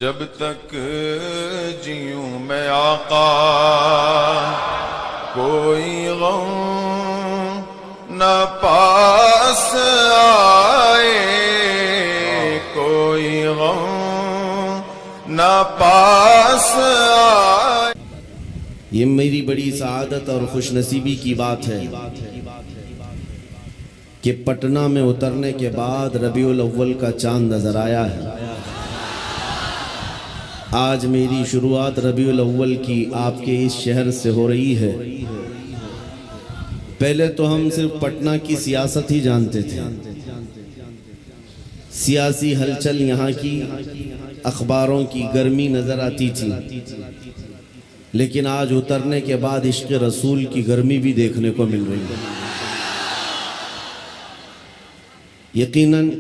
जब तक जीऊं मैं आका कोई गम न पास आए, कोई गम न पास आए। ये मेरी बड़ी सआदत और खुशनसीबी की बात है कि पटना में उतरने के बाद रबीउल अव्वल का चांद नजर आया है। आज मेरी शुरुआत रबीउल अव्वल की आपके इस शहर से हो रही है। पहले तो हम सिर्फ पटना की सियासत ही जानते थे, सियासी हलचल यहाँ की अखबारों की गर्मी नजर आती थी, लेकिन आज उतरने के बाद इश्क रसूल की गर्मी भी देखने को मिल रही है। यकीनन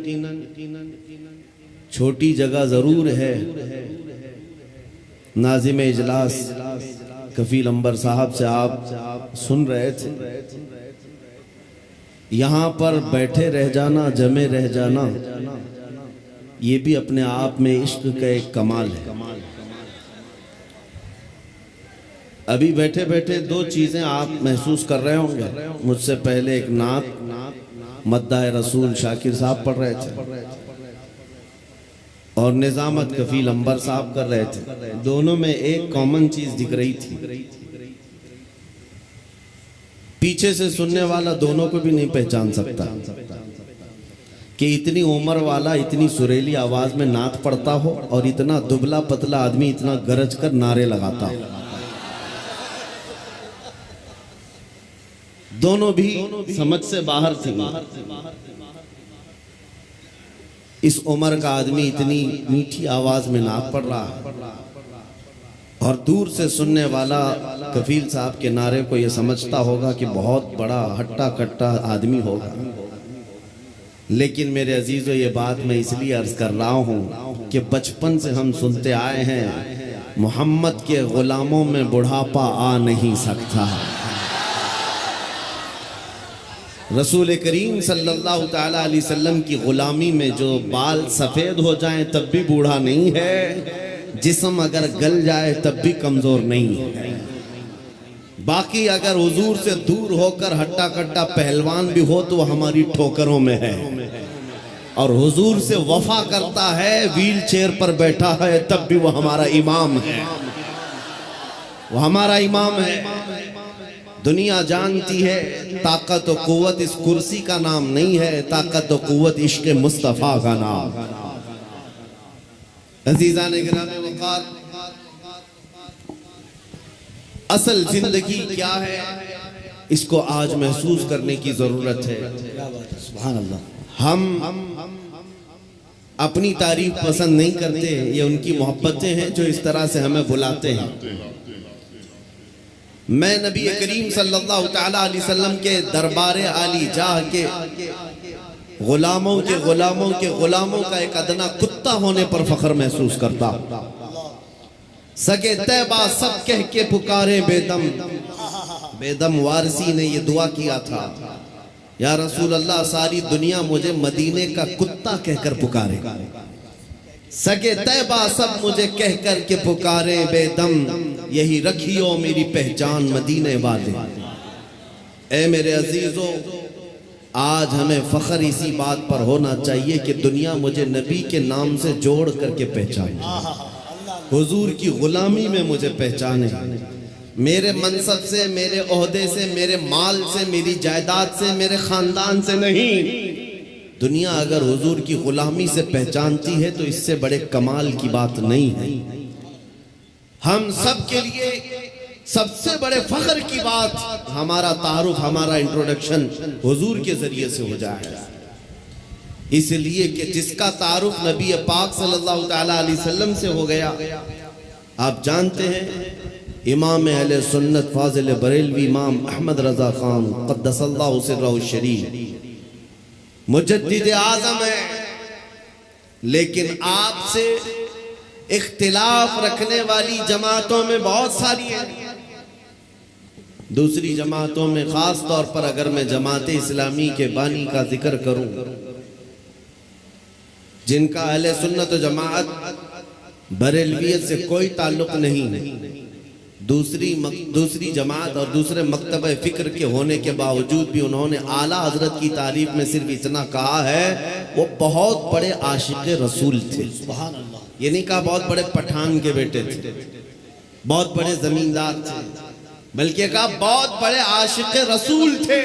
छोटी जगह जरूर है। नाजिम इजलास कफील अंबर साहब से आप सुन रहे थे, यहाँ पर बैठे रह जाना, जमे रह जाना, ये भी अपने आप में इश्क का एक कमाल है। अभी बैठे बैठे दो चीजें आप महसूस कर रहे होंगे। मुझसे पहले एक नात मद्दाह रसूल शाकिर साहब पढ़ रहे थे और निजामत कफील अंबर साहब कर रहे थे। दोनों में एक कॉमन चीज दिख रही थी, पीछे से सुनने वाला दोनों को भी नहीं पहचान सकता कि इतनी उम्र वाला इतनी सुरीली आवाज में नात पढ़ता हो और इतना दुबला पतला आदमी इतना गरज कर नारे लगाता हो। दोनों भी समझ से बाहर थे। इस उम्र का आदमी इतनी मीठी आवाज में नात पढ़ रहा है और दूर से सुनने वाला कफील साहब के नारे को यह समझता होगा कि बहुत बड़ा हट्टा कट्टा आदमी होगा। लेकिन मेरे अजीजों, ये बात मैं इसलिए अर्ज कर रहा हूँ कि बचपन से हम सुनते आए हैं, मोहम्मद के गुलामों में बुढ़ापा आ नहीं सकता। रसूल करीम सल्लल्लाहु ताला अलैहि वसल्लम की गुलामी में जो बाल सफेद हो जाएं तब भी बूढ़ा नहीं है, जिस्म अगर गल जाए तब भी कमजोर नहीं है। बाकी अगर हुजूर से दूर होकर हट्टा कट्टा पहलवान भी हो तो हमारी ठोकरों में है, और हुजूर से वफा करता है, व्हील चेयर पर बैठा है, तब भी वो हमारा इमाम है, वो हमारा इमाम है। दुनिया जानती है ताकत और कुव्वत इस कुर्सी का नाम नहीं है, ताकत और कुव्वत इश्क मुस्तफा का नाम। अजीज़ान गिरामे वक़ार, असल जिंदगी क्या है इसको आज महसूस करने की जरूरत है। सुभान अल्लाह। हम अपनी तारीफ पसंद नहीं करते, ये उनकी मोहब्बतें हैं जो इस तरह से हमें बुलाते हैं। मैं नबी करीम सल्लल्लाहु ताला अलैहि वसल्लम के दरबार आली जाह के गुलामों के गुलामों के गुलामों का एक अदना कुत्ता होने पर फख्र महसूस करता। सगे तैबा सब कह के पुकारे बेदम, बेदम वारसी ने ये दुआ किया था, या रसूल अल्लाह सारी दुनिया मुझे मदीने का कुत्ता कहकर पुकारे, सगे तैबा सब मुझे कह कर के पुकारे बेदम, यही रखियो मेरी पहचान मदीने वाले। ए मेरे अजीजों, आज हमें फख्र इसी बात पर होना चाहिए कि दुनिया मुझे नबी के नाम से जोड़ करके पहचाने, हुजूर की गुलामी में मुझे पहचाने, मेरे मनसब से, मेरे ओहदे से, मेरे माल से, मेरी जायदाद से, मेरे खानदान से नहीं। दुनिया अगर हुजूर की गुलामी से पहचानती है तो इससे बड़े कमाल की बात नहीं है। हम सब के लिए सबसे बड़े फख्र की बात हमारा तारुफ, हमारा इंट्रोडक्शन हुजूर के जरिए से हो जाए, इसलिए कि जिसका तारुफ नबी पाक सल्लल्लाहु ताला अलैहि वसल्लम से हो गया। आप जानते हैं इमाम अहले सुन्नत फाजिल बरेलवी इमाम अहमद रजा खान क़द्दसल्लाहु सिर्रहु शरीफ मुजद्दिद आज़म है, लेकिन आपसे इख्तिलाफ रखने वाली जमातों में बहुत सारी हैं। दूसरी जमातों में खास तौर पर अगर मैं जमात इस्लामी के बानी का जिक्र करूं, जिनका अहले सुन्नत जमात बरेलवियत से कोई ताल्लुक नहीं, दूसरी जमात और दूसरे मकतब फिक्र के होने के बावजूद भी उन्होंने आला हजरत की तारीफ में सिर्फ इतना कहा है, वो बहुत बड़े आशिक रसूल थे। ये नहीं कहा बहुत बड़े पठान के बेटे थे, बहुत बड़े जमींदार थे, बल्कि कहा बहुत बड़े आशिक रसूल थे।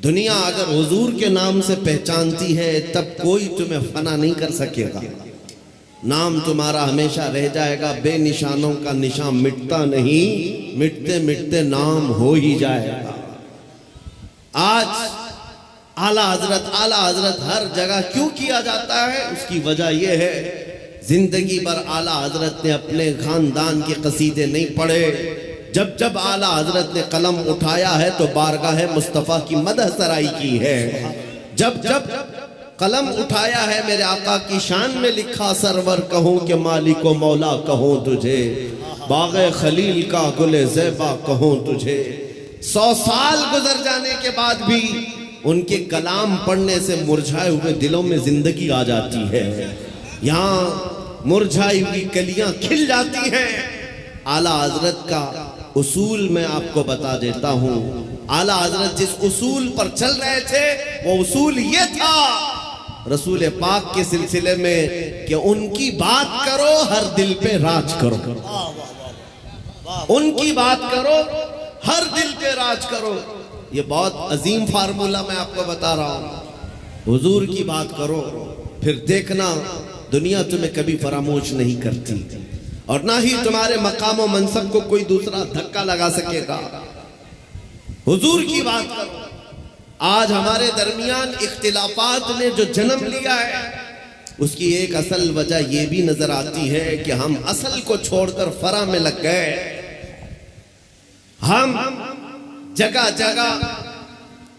दुनिया अगर हुजूर के नाम से पहचानती है तब कोई तुम्हें फना नहीं कर सकेगा, नाम तुम्हारा हमेशा रह जाएगा। बेनिशानों का निशान मिटता नहीं, मिटते मिटते नाम हो ही जाएगा। आज आला हजरत हर जगह क्यों किया जाता है, उसकी वजह यह है जिंदगी भर आला हजरत ने अपने खानदान के कसीदे नहीं पढ़े। जब जब आला हजरत ने कलम उठाया है तो बारगाह मुस्तफ़ा की मदह सराई की है। जब जब कलम उठाया है मेरे आका की शान में लिखा, सरवर कहूँ कि मालिको मौला कहूँ तुझे, बाग़े खलील का गुले ज़ेबा कहूँ तुझे। 100 साल गुजर जाने के बाद भी उनके कलाम पढ़ने से मुरझाए हुए दिलों में जिंदगी आ जाती है। यहाँ मुरझाई हुई कलियां खिल जाती हैं। आला हजरत का उसूल मैं आपको बता देता हूँ। आला हजरत जिस उसूल पर चल रहे थे वो उसूल ये था रसूल पाक के सिलसिले में कि उनकी बात करो हर दिल पे राज करो, उनकी बात करो हर दिल पे राज करो। ये बहुत अजीम फार्मूला मैं आपको बता रहा हूं। हुजूर की बात करो, फिर देखना दुनिया तुम्हें कभी फरामोश नहीं करती और ना ही तुम्हारे मकाम और मनसब को कोई दूसरा धक्का लगा सकेगा। हुजूर की बात करो। आज हमारे दरमियान इख्तिलाफात ने जो जन्म लिया है उसकी एक असल वजह यह भी नजर आती है कि हम असल को छोड़कर फरा में लग गए। हम जगह जगह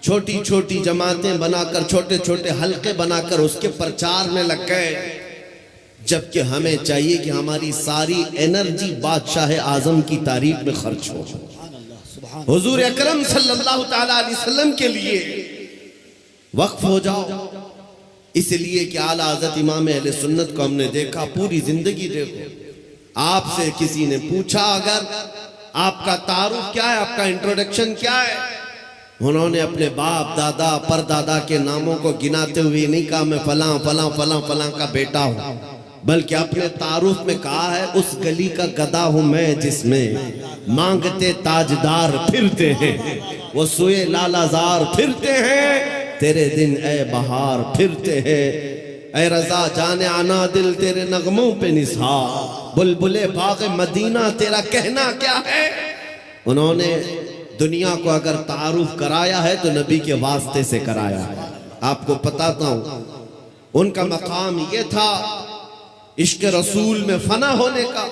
छोटी छोटी जमातें बनाकर, छोटे छोटे हलके बनाकर उसके प्रचार में लग गए, जबकि हमें चाहिए कि हमारी सारी एनर्जी बादशाह आजम की तारीफ में खर्च हो, हुजूर अकरम सल्लल्लाहु ताला अलैहि वसल्लम के लिए वक्फ हो जाओ। इसलिए कि आला हज़रत इमाम अहले सुन्नत को हमने देखा पूरी जिंदगी। देखो, आपसे किसी ने पूछा अगर आपका तारुफ क्या है, आपका इंट्रोडक्शन क्या है, उन्होंने अपने बाप दादा परदादा के नामों को गिनाते हुए नहीं कहा मैं फलां फलां फलां फलां का बेटा हूं, बल्कि अपने तारुफ में कहा है उस गली का गधा हूं मैं जिसमें मांगते ताजदार फिरते हैं, वो सुए लालाजार फिरते हैं, तेरे दिन ए बहार फिरते हैं, ए रजा जाने आना दिल तेरे नगमों पे निसार, बुलबुले बाग मदीना तेरा कहना क्या है। उन्होंने दुनिया को अगर तारुफ कराया है तो नबी के वास्ते से कराया है। आपको बताता हूं उनका मकाम ये था इश्क रसूल में फना होने का।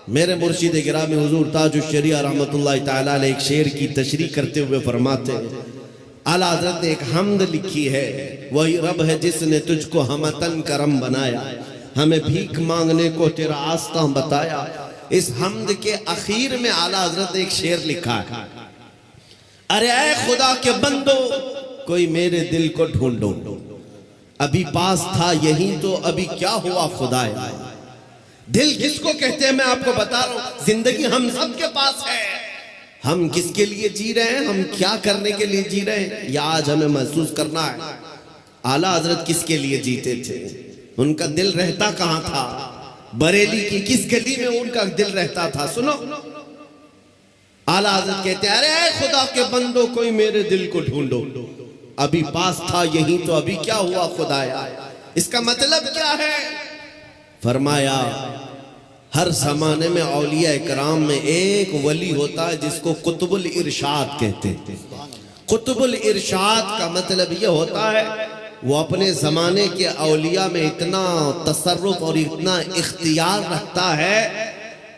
मेरे मुर्शिद गिरामी हुजूर ताजुश शरिया रहमतुल्लाह तआला अलैह एक शेर की तशरीह करते हुए फरमाते हैं, आला हज़रत ने एक हमद लिखी है, वही रब है जिसने तुझको हमतन करम बनाया, हमें भीख मांगने को तेरा आस्था बताया। इस हमद के आखिर में आला हज़रत ने एक शेर लिखा है, अरे ऐ खुदा के बंदो कोई मेरे दिल को ढूंढो, अभी पास था यही तो अभी क्या हुआ खुदाया। दिल किसको कहते हैं मैं आपको बता रहा हूं। जिंदगी हम सब के पास है, हम किसके लिए जी रहे हैं, हम क्या करने के लिए जी रहे हैं, या आज हमें महसूस करना है। आला हजरत किसके लिए जीते थे, उनका दिल रहता कहां था, बरेली की किस गली में उनका दिल रहता था। सुनो, आला हजरत कहते हैं अरे खुदा के बंदो कोई मेरे दिल को ढूंढो, अभी पास था यही तो अभी क्या हुआ खुदाया। इसका मतलब क्या है, फरमाया हर जमाने में औलिया इकराम में एक वली होता है जिसको कुतुबुल इरशाद कहते हैं। कुतुबुल इरशाद का मतलब यह होता है वो अपने जमाने के औलिया में इतना तसर्रुफ और इतना इख्तियार रखता है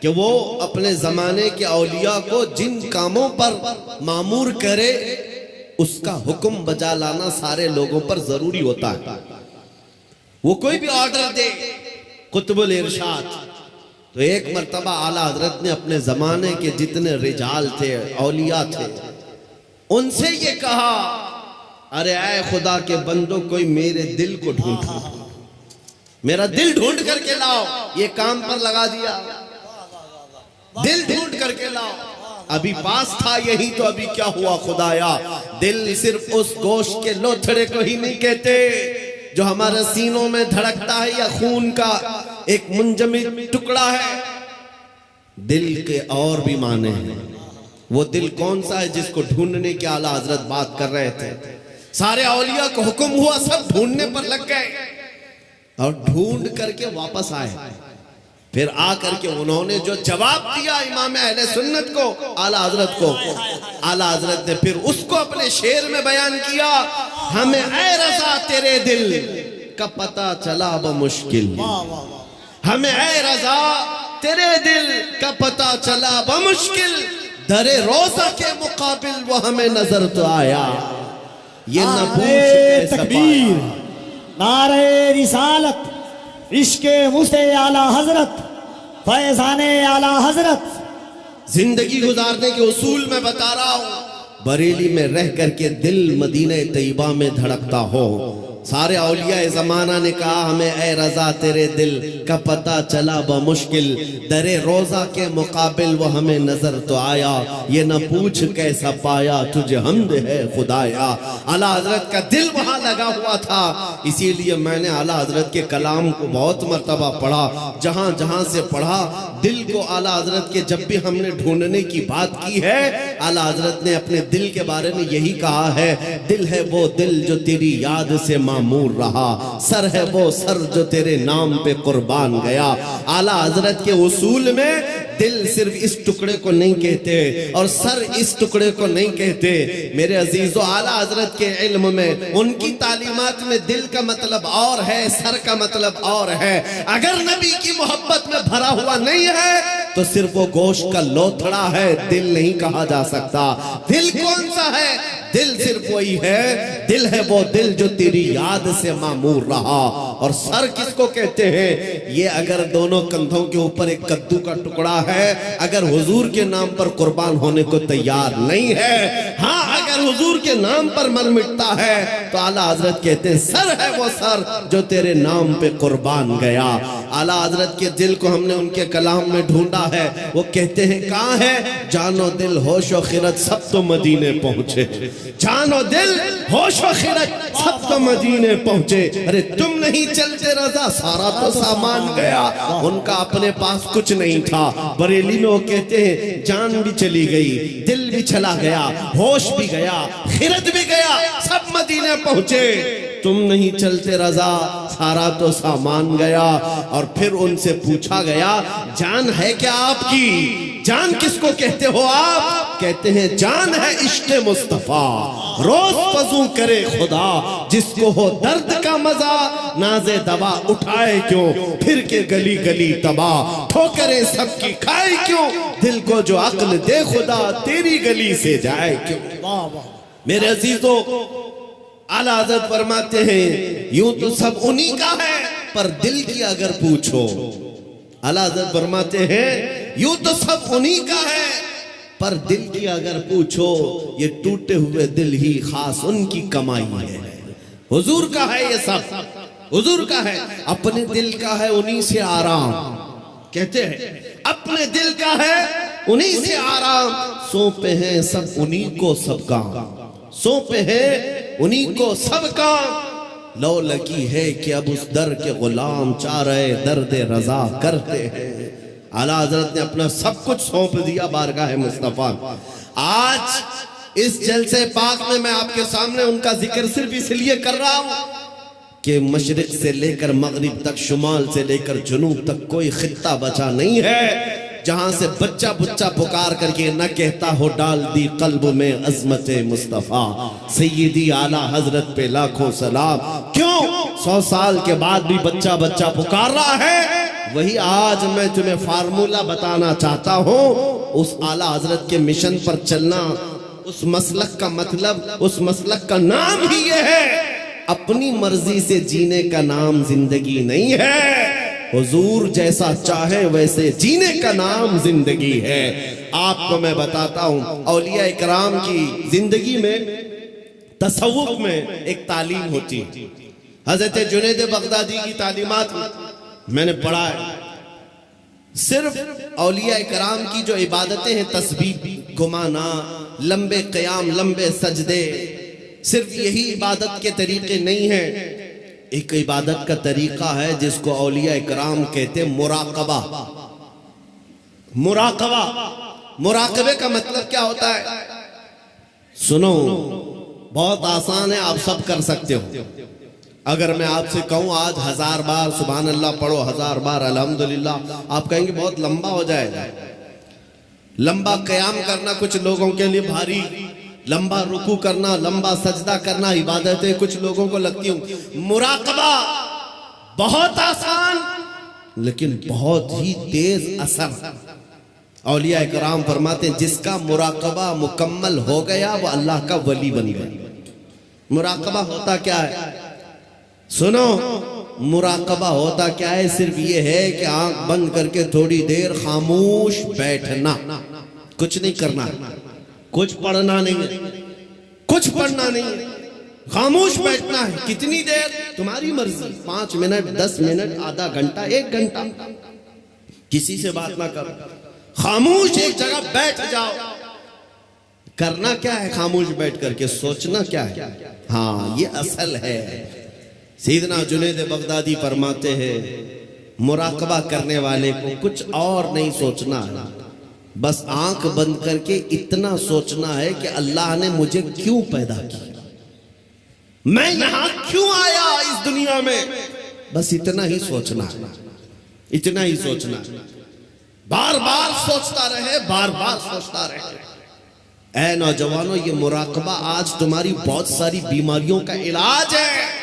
कि वो अपने जमाने के औलिया को जिन कामों पर मामूर करे उसका हुक्म बजा लाना सारे लोगों पर जरूरी होता है। वो कोई भी ऑर्डर दे, कुतुबुल इरशाद। तो एक मर्तबा आला हजरत ने अपने जमाने के जितने रिजाल थे, औलिया थे, उनसे ये कहा अरे ऐ खुदा के बंदो कोई मेरे दिल को ढूंढो। मेरा दिल ढूंढ करके लाओ, ये काम पर लगा दिया। दिल ढूंढ करके लाओ, अभी पास था यही तो अभी क्या हुआ खुदाया। दिल सिर्फ उस गोश्त के लोथड़े को ही नहीं कहते जो हमारे सीनों में धड़कता है या खून का एक मुंजमद टुकड़ा है। दिल के और भी माने हैं। वो दिल कौन सा है जिसको ढूंढने के आला हजरत बात कर रहे थे। सारे औलिया को हुक्म हुआ, सब ढूंढने पर लग गए और ढूंढ करके वापस आए। फिर आकर के उन्होंने जो जवाब दिया इमाम अहले सुन्नत को, आला हजरत को, आला हजरत ने फिर उसको अपने शेर में बयान किया। हमें ऐ रज़ा तेरे दिल का पता चला बमुश्किल, हमें ऐ रज़ा तेरे दिल का पता चला बमुश्किल, दरे रोजा के मुकाबिल वो हमें नजर तो आया। ये न पूछ तकबीर, नारे रिसालत, इश्के मुझसे आला हजरत, फैजाने आला हजरत। जिंदगी गुजारने के उसूल में बता रहा हूं। बरेली में रह करके दिल मदीने तैयबा में धड़कता हो। सारे औलिया ज़माना ने कहा हमें ऐ रज़ा तेरे दिल का पता चला बमुश्किल, दरे रोजा के मुकाबिल वो हमें नजर तो आया। ये न पूछ कैसा पाया तुझे हमद है खुदाया। आला हजरत का दिल वहां लगा हुआ था, इसीलिए मैंने आला हजरत के कलाम को बहुत मर्तबा पढ़ा। जहां जहां से पढ़ा दिल को आला हजरत के जब भी हमने ढूंढने की बात की है, आला हजरत ने अपने दिल के बारे में यही कहा है। दिल है वो दिल जो तेरी याद से मामूर रहा, सर है वो सर जो तेरे नाम पे कुर्बान गया। आला हजरत के उसूल में दिल सिर्फ इस टुकड़े को नहीं कहते और सर इस टुकड़े को नहीं कहते। मेरे अजीजों, आला हजरत के इल्म में, उनकी तालीमात में दिल का मतलब और है, सर का मतलब और है। अगर नबी की मोहब्बत में भरा हुआ नहीं है तो सिर्फ वो गोश्त का लोथड़ा है, दिल नहीं कहा जा सकता। दिल कौन सा है? दिल सिर्फ वही है, दिल है वो दिल जो तेरी याद से मामूर रहा। और सर किसको कहते हैं? ये अगर दोनों कंधों के ऊपर एक कद्दू का टुकड़ा है, अगर हुजूर के नाम पर कुर्बान होने को तैयार नहीं है, हाँ अगर हुजूर के नाम पर मर मिटता है तो आला हजरत कहते हैं सर है वो सर जो तेरे नाम पे कुर्बान गया। आला हजरत के दिल को हमने उनके कलाम में ढूंढा है। वो कहते हैं कहाँ है? जानो दिल होशो खिरत सब तो मदीने पहुंचे, जानो दिल होशो खिरत सब तो मदीने पहुंचे। अरे तुम नहीं चलते रज़ा सारा तो सामान गया। उनका अपने पास कुछ नहीं था। बरेली में वो कहते हैं जान भी चली गई, दिल भी चला गया, होश भी गया, खिरत भी गया, सब मदीने पहुंचे। तुम नहीं चलते रज़ा सारा तो सामान गया। और फिर उनसे पूछा गया जान है क्या आपकी? जान किसको कहते हो आप? कहते हैं जान है इश्क़े मुस्तफा, रोज वज़ू करे खुदा, जिसको हो दर्द का मजा नाज़े दवा उठाए क्यों, फिर के गली गली तबाह ठोकरें सबकी खाए क्यों, दिल को जो अक्ल दे खुदा तेरी गली से जाए क्यों। मेरे अजीजों, आला हज़रत फरमाते हैं यूं तो सब उन्हीं का है, पर दिल की अगर पूछो, आला हज़रत फरमाते हैं यूं तो सब उन्हीं का है, पर दिल की अगर पूछो ये टूटे हुए दिल ही खास उनकी कमाई है। हुजूर का है ये सब, हुजूर का है, अपने दिल का है उन्हीं से आराम। कहते हैं अपने दिल का है उन्हीं से आराम, सौंपे हैं सब उन्हीं को सब काम, सौंपे हैं उन्हीं को सब काम। लो लगी है कि अब उस दर के गुलाम चाह रहे दर्द रजा करते हैं। आला हजरत ने अपना सब कुछ सौंप दिया बारगाह मुस्तफा। आज इस जलसे पाक में मैं आपके सामने उनका जिक्र सिर्फ इसलिए कर रहा हूं कि मशरिक से लेकर मगरिब तक, शुमाल से लेकर जुनूब तक कोई खित्ता बचा नहीं है जहां से बच्चा बुच्चा पुकार करके न कहता हो डाल दी कल्ब में अजमत मुस्तफा। सैयदी आला हजरत पे लाखों सलाम। क्यों 100 साल के बाद भी बच्चा बच्चा पुकार रहा है? वही आज मैं तुम्हें फार्मूला बताना चाहता हूं। उस आला हजरत के मिशन पर चलना, उस मसलक का मतलब, उस मसलक का नाम ही ये है। अपनी मर्जी से जीने का नाम जिंदगी नहीं है, हुजूर जैसा चाहे वैसे जीने का नाम जिंदगी है। आपको मैं बताता हूं औलिया इकराम की जिंदगी में, तसव्वुफ में एक तालीम होती है। हजरत जुनैद बगदादी की तालीमात में मैंने पढ़ा है, सिर्फ औलिया कराम की जो इबादतें हैं, तस्बीह घुमाना, लंबे क़याम, लंबे सजदे, सिर्फ यही इबादत के तरीके नहीं हैं। एक इबादत का तरीका है जिसको औलिया कराम कहते हैं मुराकबा। मुराकबा, मुराकबे का मतलब क्या होता है? सुनो, बहुत आसान है, आप सब कर सकते हो। अगर मैं आपसे कहूं आज 1000 बार सुभान अल्लाह पढ़ो, 1000 बार अल्हम्दुलिल्लाह, आप कहेंगे बहुत लंबा हो जाएगा। लंबा क़याम करना कुछ लोगों के लिए भारी, लंबा रुकू करना, लंबा सजदा करना इबादतें कुछ लोगों को लगती हूं। मुराकबा बहुत आसान लेकिन बहुत ही तेज असर। औलिया इकराम फरमाते हैं जिसका मुराकबा मुकम्मल हो गया वो अल्लाह का वली बन गया। मुराकबा होता क्या है? सुनो, मुराकबा होता क्या है? सिर्फ ये है कि आंख बंद करके थोड़ी देर खामोश बैठना, कुछ नहीं करना, कुछ पढ़ना नहीं, कुछ पढ़ना नहीं, खामोश बैठना है। कितनी देर? तुम्हारी मर्जी, 5 मिनट, 10 मिनट, आधा घंटा, 1 घंटा। किसी से बात ना करो, खामोश एक जगह बैठ जाओ। करना क्या है खामोश बैठ करके? सोचना क्या है? हाँ, ये असल है। सैयदना जुनैद बगदादी फरमाते हैं मुराकबा करने वाले को कुछ और नहीं सोचना है, बस आंख बंद करके इतना सोचना है कि अल्लाह ने मुझे क्यों पैदा किया, मैं यहां क्यों आया इस दुनिया में। बस इतना ही सोचना है, इतना ही सोचना है। बार बार सोचता रहे, बार बार सोचता रहे। ऐ नौजवानों, ये मुराकबा आज तुम्हारी बहुत सारी बीमारियों का इलाज है।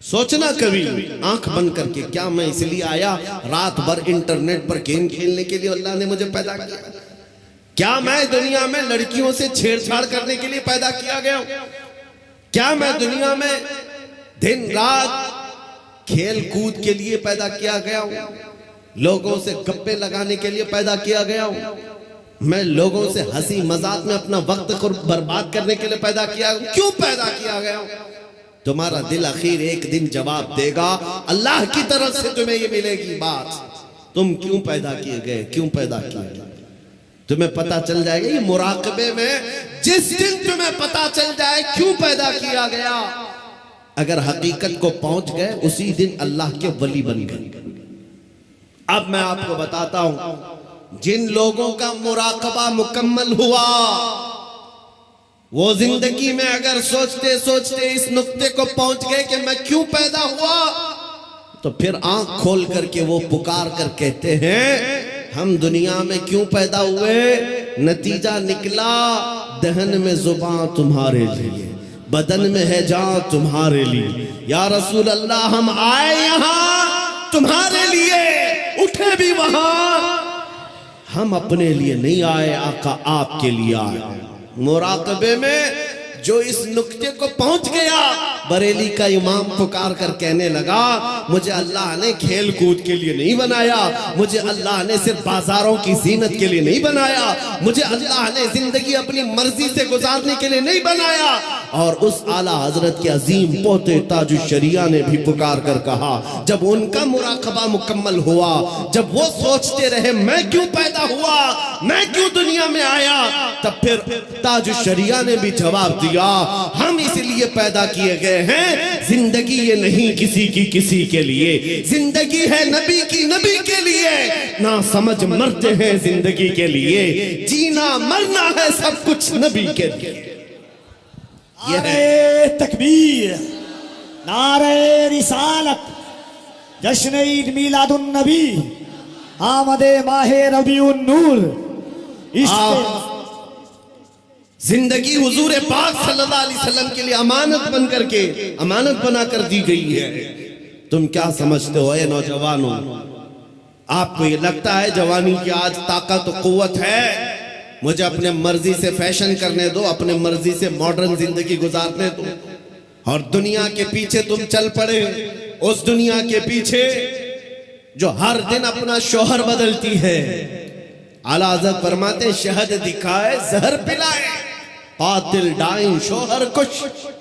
सोचना कभी आंख बंद करके, क्या मैं इसलिए आया रात भर इंटरनेट पर गेम खेलने के लिए अल्लाह ने मुझे पैदा किया? क्या मैं दुनिया में लड़कियों से छेड़छाड़ करने के लिए पैदा किया गया? क्या मैं दुनिया में दिन रात खेल कूद के लिए पैदा किया गया हूं? लोगों से गप्पे लगाने के लिए पैदा किया गया हूं? मैं लोगों से हंसी मजाक में अपना वक्त को बर्बाद करने के लिए पैदा किया? क्यों पैदा किया गया हूं? तुम्हारा दिल आखिर एक दिन जवाब देगा, अल्लाह की तरफ से तुम्हें ये मिलेगी बात, तुम क्यों पैदा किए गए, क्यों पैदा किए गए। तुम्हें पता चल जाएगा ये मुराकबे में। जिस दिन तुम्हें पता चल जाए क्यों पैदा किया गया, अगर हकीकत को पहुंच गए उसी दिन अल्लाह के वली बन गए। अब मैं आपको बताता हूं, जिन लोगों का मुराकबा मुकम्मल हुआ वो जिंदगी में अगर सोचते सोचते इस नुक्ते को पहुंच गए कि मैं क्यों पैदा हुआ, तो फिर आंख खोल करके वो पुकार कर कहते हैं हम दुनिया में क्यों पैदा हुए। नतीजा निकला, दहन में जुबान तुम्हारे लिए, बदन में है जान तुम्हारे लिए। या रसूल अल्लाह, हम आए यहां तुम्हारे लिए, उठे भी वहां, हम अपने लिए नहीं आए, आका आपके लिए आए। मुराकबे में जो इस नुक्ते को पहुंच गया, बरेली का इमाम पुकार कर कहने लगा मुझे अल्लाह ने खेल कूद के लिए नहीं बनाया, मुझे अल्लाह ने सिर्फ बाजारों की जीनत के लिए नहीं बनाया, मुझे अल्लाह ने जिंदगी अपनी मर्जी से गुजारने के लिए नहीं बनाया। और उस आला हजरत के अजीम पोते ताजुश शरिया ने भी पुकार कर कहा, जब उनका मुराकबा मुकम्मल हुआ, जब वो सोचते रहे मैं क्यों पैदा हुआ, मैं क्यों दुनिया में आया, तब फिर ताजुश शरिया ने भी जवाब दिया हम इसलिए पैदा किए गए हैं, जिंदगी ये नहीं किसी के लिए, जिंदगी है नबी की नबी के लिए। ना समझ मरते हैं जिंदगी के लिए, जीना मरना है सब कुछ नबी के लिए। नारे तकबीर, नारे रिसालत, जश्न ईद मिलादुन नबी, आमदे माहे रबीउन नूर। जिंदगी हुजूर पाक सल्लल्लाहु अलैहि वसल्लम के लिए अमानत बन करके, अमानत बना कर दी गई है। तुम क्या समझते हो ए नौजवानों, आपको ये लगता है जवानी की आज ताकत कुव्वत है, मुझे अपने मर्जी से फैशन करने दो, अपने मर्जी से मॉडर्न जिंदगी गुजारने दो, और दुनिया के पीछे तुम चल पड़े, उस दुनिया के पीछे जो हर दिन अपना शोहर बदलती है। आला हज़रत फरमाते शहद दिखाए जहर पिलाए, कातिल डाइन शोहर कुछ,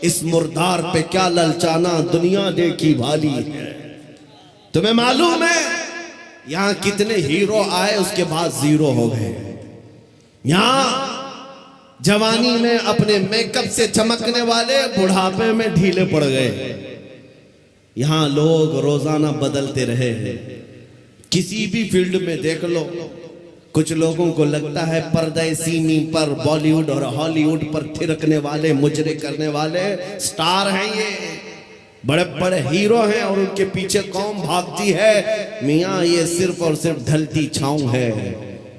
इस मुर्दार पे क्या ललचाना, दुनिया देखी भाली है। तुम्हें मालूम है यहां कितने हीरो आए उसके बाद जीरो हो गए। यहां जवानी में अपने मेकअप से चमकने वाले बुढ़ापे में ढीले पड़ गए। यहां लोग रोजाना बदलते रहे हैं। किसी भी फील्ड में देख लो, कुछ लोगों को लगता है पर्दे सीनी पर बॉलीवुड और हॉलीवुड पर थिरकने वाले, मुजरे करने वाले स्टार हैं, ये बड़े बड़े हीरो हैं और उनके पीछे कौम भागती है। मियां ये सिर्फ और सिर्फ ढलती छांव है।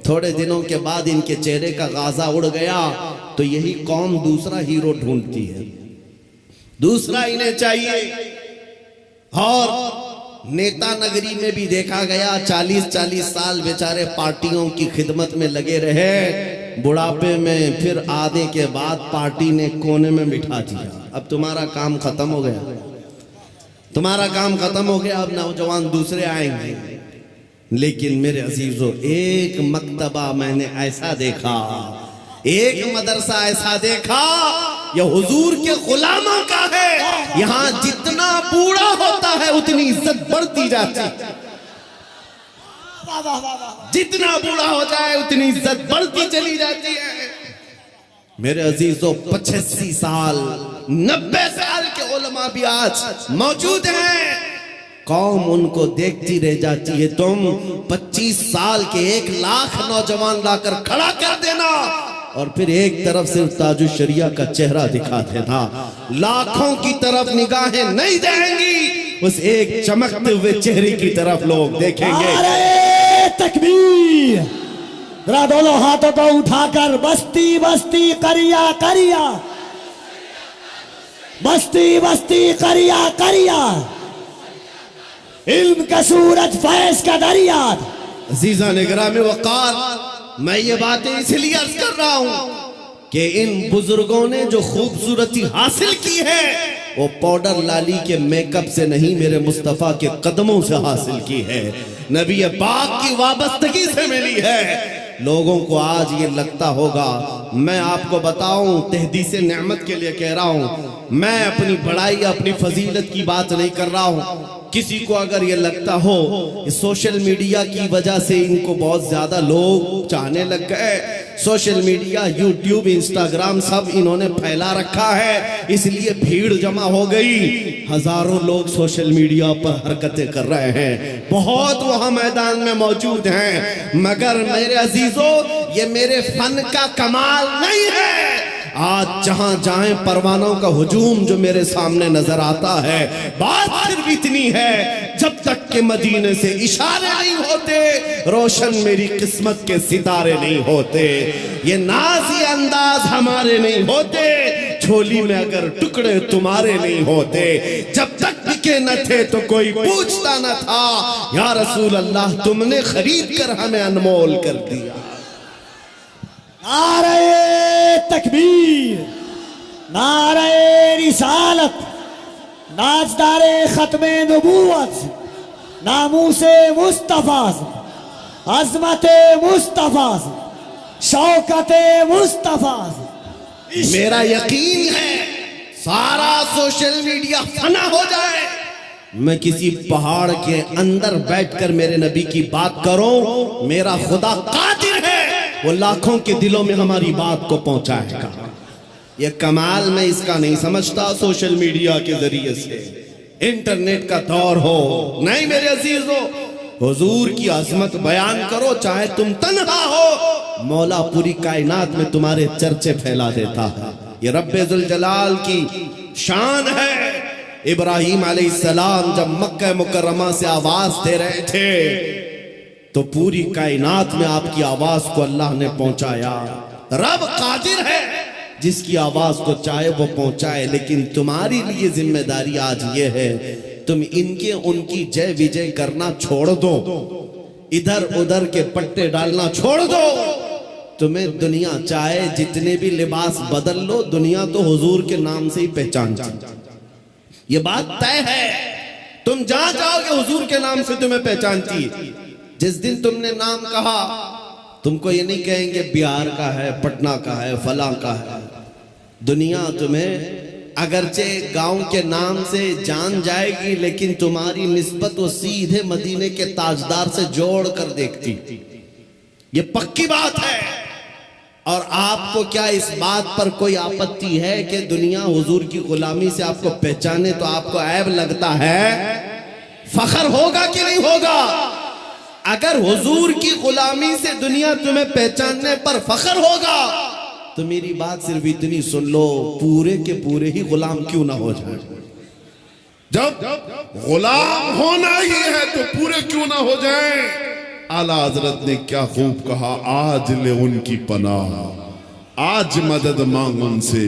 थोड़े दिनों के बाद इनके चेहरे का गाजा उड़ गया तो यही कौम दूसरा हीरो ढूंढती है, दूसरा इन्हें चाहिए। और नेता नगरी में भी देखा गया 40-40 साल बेचारे पार्टियों की खिदमत में लगे रहे, बुढ़ापे में फिर आने के बाद पार्टी ने कोने में बिठा दिया। अब तुम्हारा काम खत्म हो गया, तुम्हारा काम खत्म हो गया, अब नौजवान दूसरे आएंगे। लेकिन मेरे अजीजों, एक मक्तबा मैंने ऐसा देखा, एक मदरसा ऐसा देखा, यह हुजूर के गुलामों का है। यहां जितना बूढ़ा होता है उतनी इज्जत बढ़ती जाती है। जितना बूढ़ा हो जाए उतनी इज्जत बढ़ती चली जाती है। मेरे अजीजों, 85 साल 90 साल के उलमा भी आज मौजूद हैं। कौम उनको देखती रह जाती है। तुम 25 साल के 1 लाख नौजवान लाकर खड़ा कर देना और फिर एक तरफ सिर्फ ताजुश शरिया का चेहरा दिखा देना, लाखों की तरफ निगाहें नहीं जाएंगी, उस एक चमकते हुए चेहरे की तरफ लोग देखेंगे। नारे तकबीर! जरा दोनों हाथों को उठाकर बस्ती बस्ती करिया करिया, बस्ती बस्ती करिया करिया, इल्म का सूरज फैज का दरिया। अजीजा निगरामी वकार, मैं ये बातें इसलिए अर्ज कर रहा हूं कि इन बुजुर्गों ने जो खूबसूरती हासिल की है वो पाउडर लाली के मेकअप से नहीं, मेरे मुस्तफा के कदमों से हासिल की है, नबी पाक की वाबस्तगी से मिली है। लोगों को आज ये लगता होगा, मैं आपको बताऊं, तहदीसे नेमत के लिए कह रहा हूं, मैं अपनी बड़ाई अपनी फजीलत की बात नहीं कर रहा हूं। किसी को अगर ये लगता हो सोशल मीडिया की वजह से इनको बहुत ज्यादा लोग चाहने लग गए, सोशल मीडिया यूट्यूब इंस्टाग्राम सब इन्होंने फैला रखा है, इसलिए भीड़ जमा हो गई, हजारों लोग सोशल मीडिया पर हरकतें कर रहे हैं, बहुत वहां मैदान में मौजूद हैं। मगर मेरे अजीजों, ये मेरे फन का कमाल नहीं है। आज जहां जाएं परवानों का हुजूम जो मेरे सामने नजर आता है, बात सिर्फ इतनी है, जब तक के मदीने से इशारे नहीं होते, रोशन मेरी किस्मत के सितारे नहीं होते, ये नाज़ी अंदाज हमारे नहीं होते, झोली में अगर टुकड़े तुम्हारे नहीं होते, जब तक बिके न थे तो कोई पूछता न था, या रसूल अल्लाह तुमने खरीद कर हमें अनमोल कर दिया। नारे तकबीर, नारे रिसालत, नाजदारे खत्मे नबूवत, नामूसे मुस्तफा, अजमते मुस्तफा, शौकते मुस्तफा। मेरा यकीन है सारा सोशल मीडिया फना हो जाए, मैं किसी पहाड़ के अंदर बैठकर मेरे नबी की बात करूं, मेरा खुदा कादिर है, वो लाखों के दिलों में हमारी बात को पहुंचाएगा। ये कमाल मैं इसका नहीं समझता सोशल मीडिया के जरिए से, इंटरनेट का दौर हो, नहीं मेरे अजीजों, हुजूर की अजमत बयान करो, चाहे तुम तन्हा हो, मौला पूरी कायनात में तुम्हारे चर्चे फैला देता है। ये रब्बे जुल जलाल की शान है। इब्राहीम अलैहिस्सलाम जब मक्का मुकर्रमा से आवाज दे रहे थे तो पूरी कायनात में आपकी आवाज को अल्लाह ने पहुंचाया। रब कादिर है, जिसकी आवाज को चाहे वो पहुंचाए, लेकिन तुम्हारी लिए जिम्मेदारी आज ये है, तुम इनके उनकी जय विजय करना छोड़ दो, इधर उधर के पट्टे डालना छोड़ दो। तुम्हें दुनिया चाहे जितने भी लिबास बदल लो, दुनिया तो हुजूर के नाम से ही पहचानती, ये बात तय है। तुम जहां जाओगे हुजूर के नाम से तुम्हें पहचानती है। जिस दिन तुमने नाम कहा, तुमको ये नहीं कहेंगे बिहार का है, पटना का है, फला का है, दुनिया तुम्हें अगरचे गांव के नाम से जान जाएगी, लेकिन तुम्हारी निस्बत वो सीधे मदीने के ताजदार से जोड़ कर देखती। ये पक्की बात है। और आपको क्या इस बात पर कोई आपत्ति है कि दुनिया हुजूर की गुलामी से आपको पहचाने तो आपको ऐब लगता है? फखर होगा कि नहीं होगा? अगर हुजूर की गुलामी से दुनिया तुम्हें पहचानने पर फखर होगा तो मेरी बात सिर्फ इतनी सुन लो, पूरे के पूरे ही गुलाम क्यों ना हो जाए। जब गुलाम होना ही है तो पूरे क्यों ना हो जाए। आला हजरत ने क्या खूब कहा, आज ले उनकी पनाह, आज मदद मांग उनसे,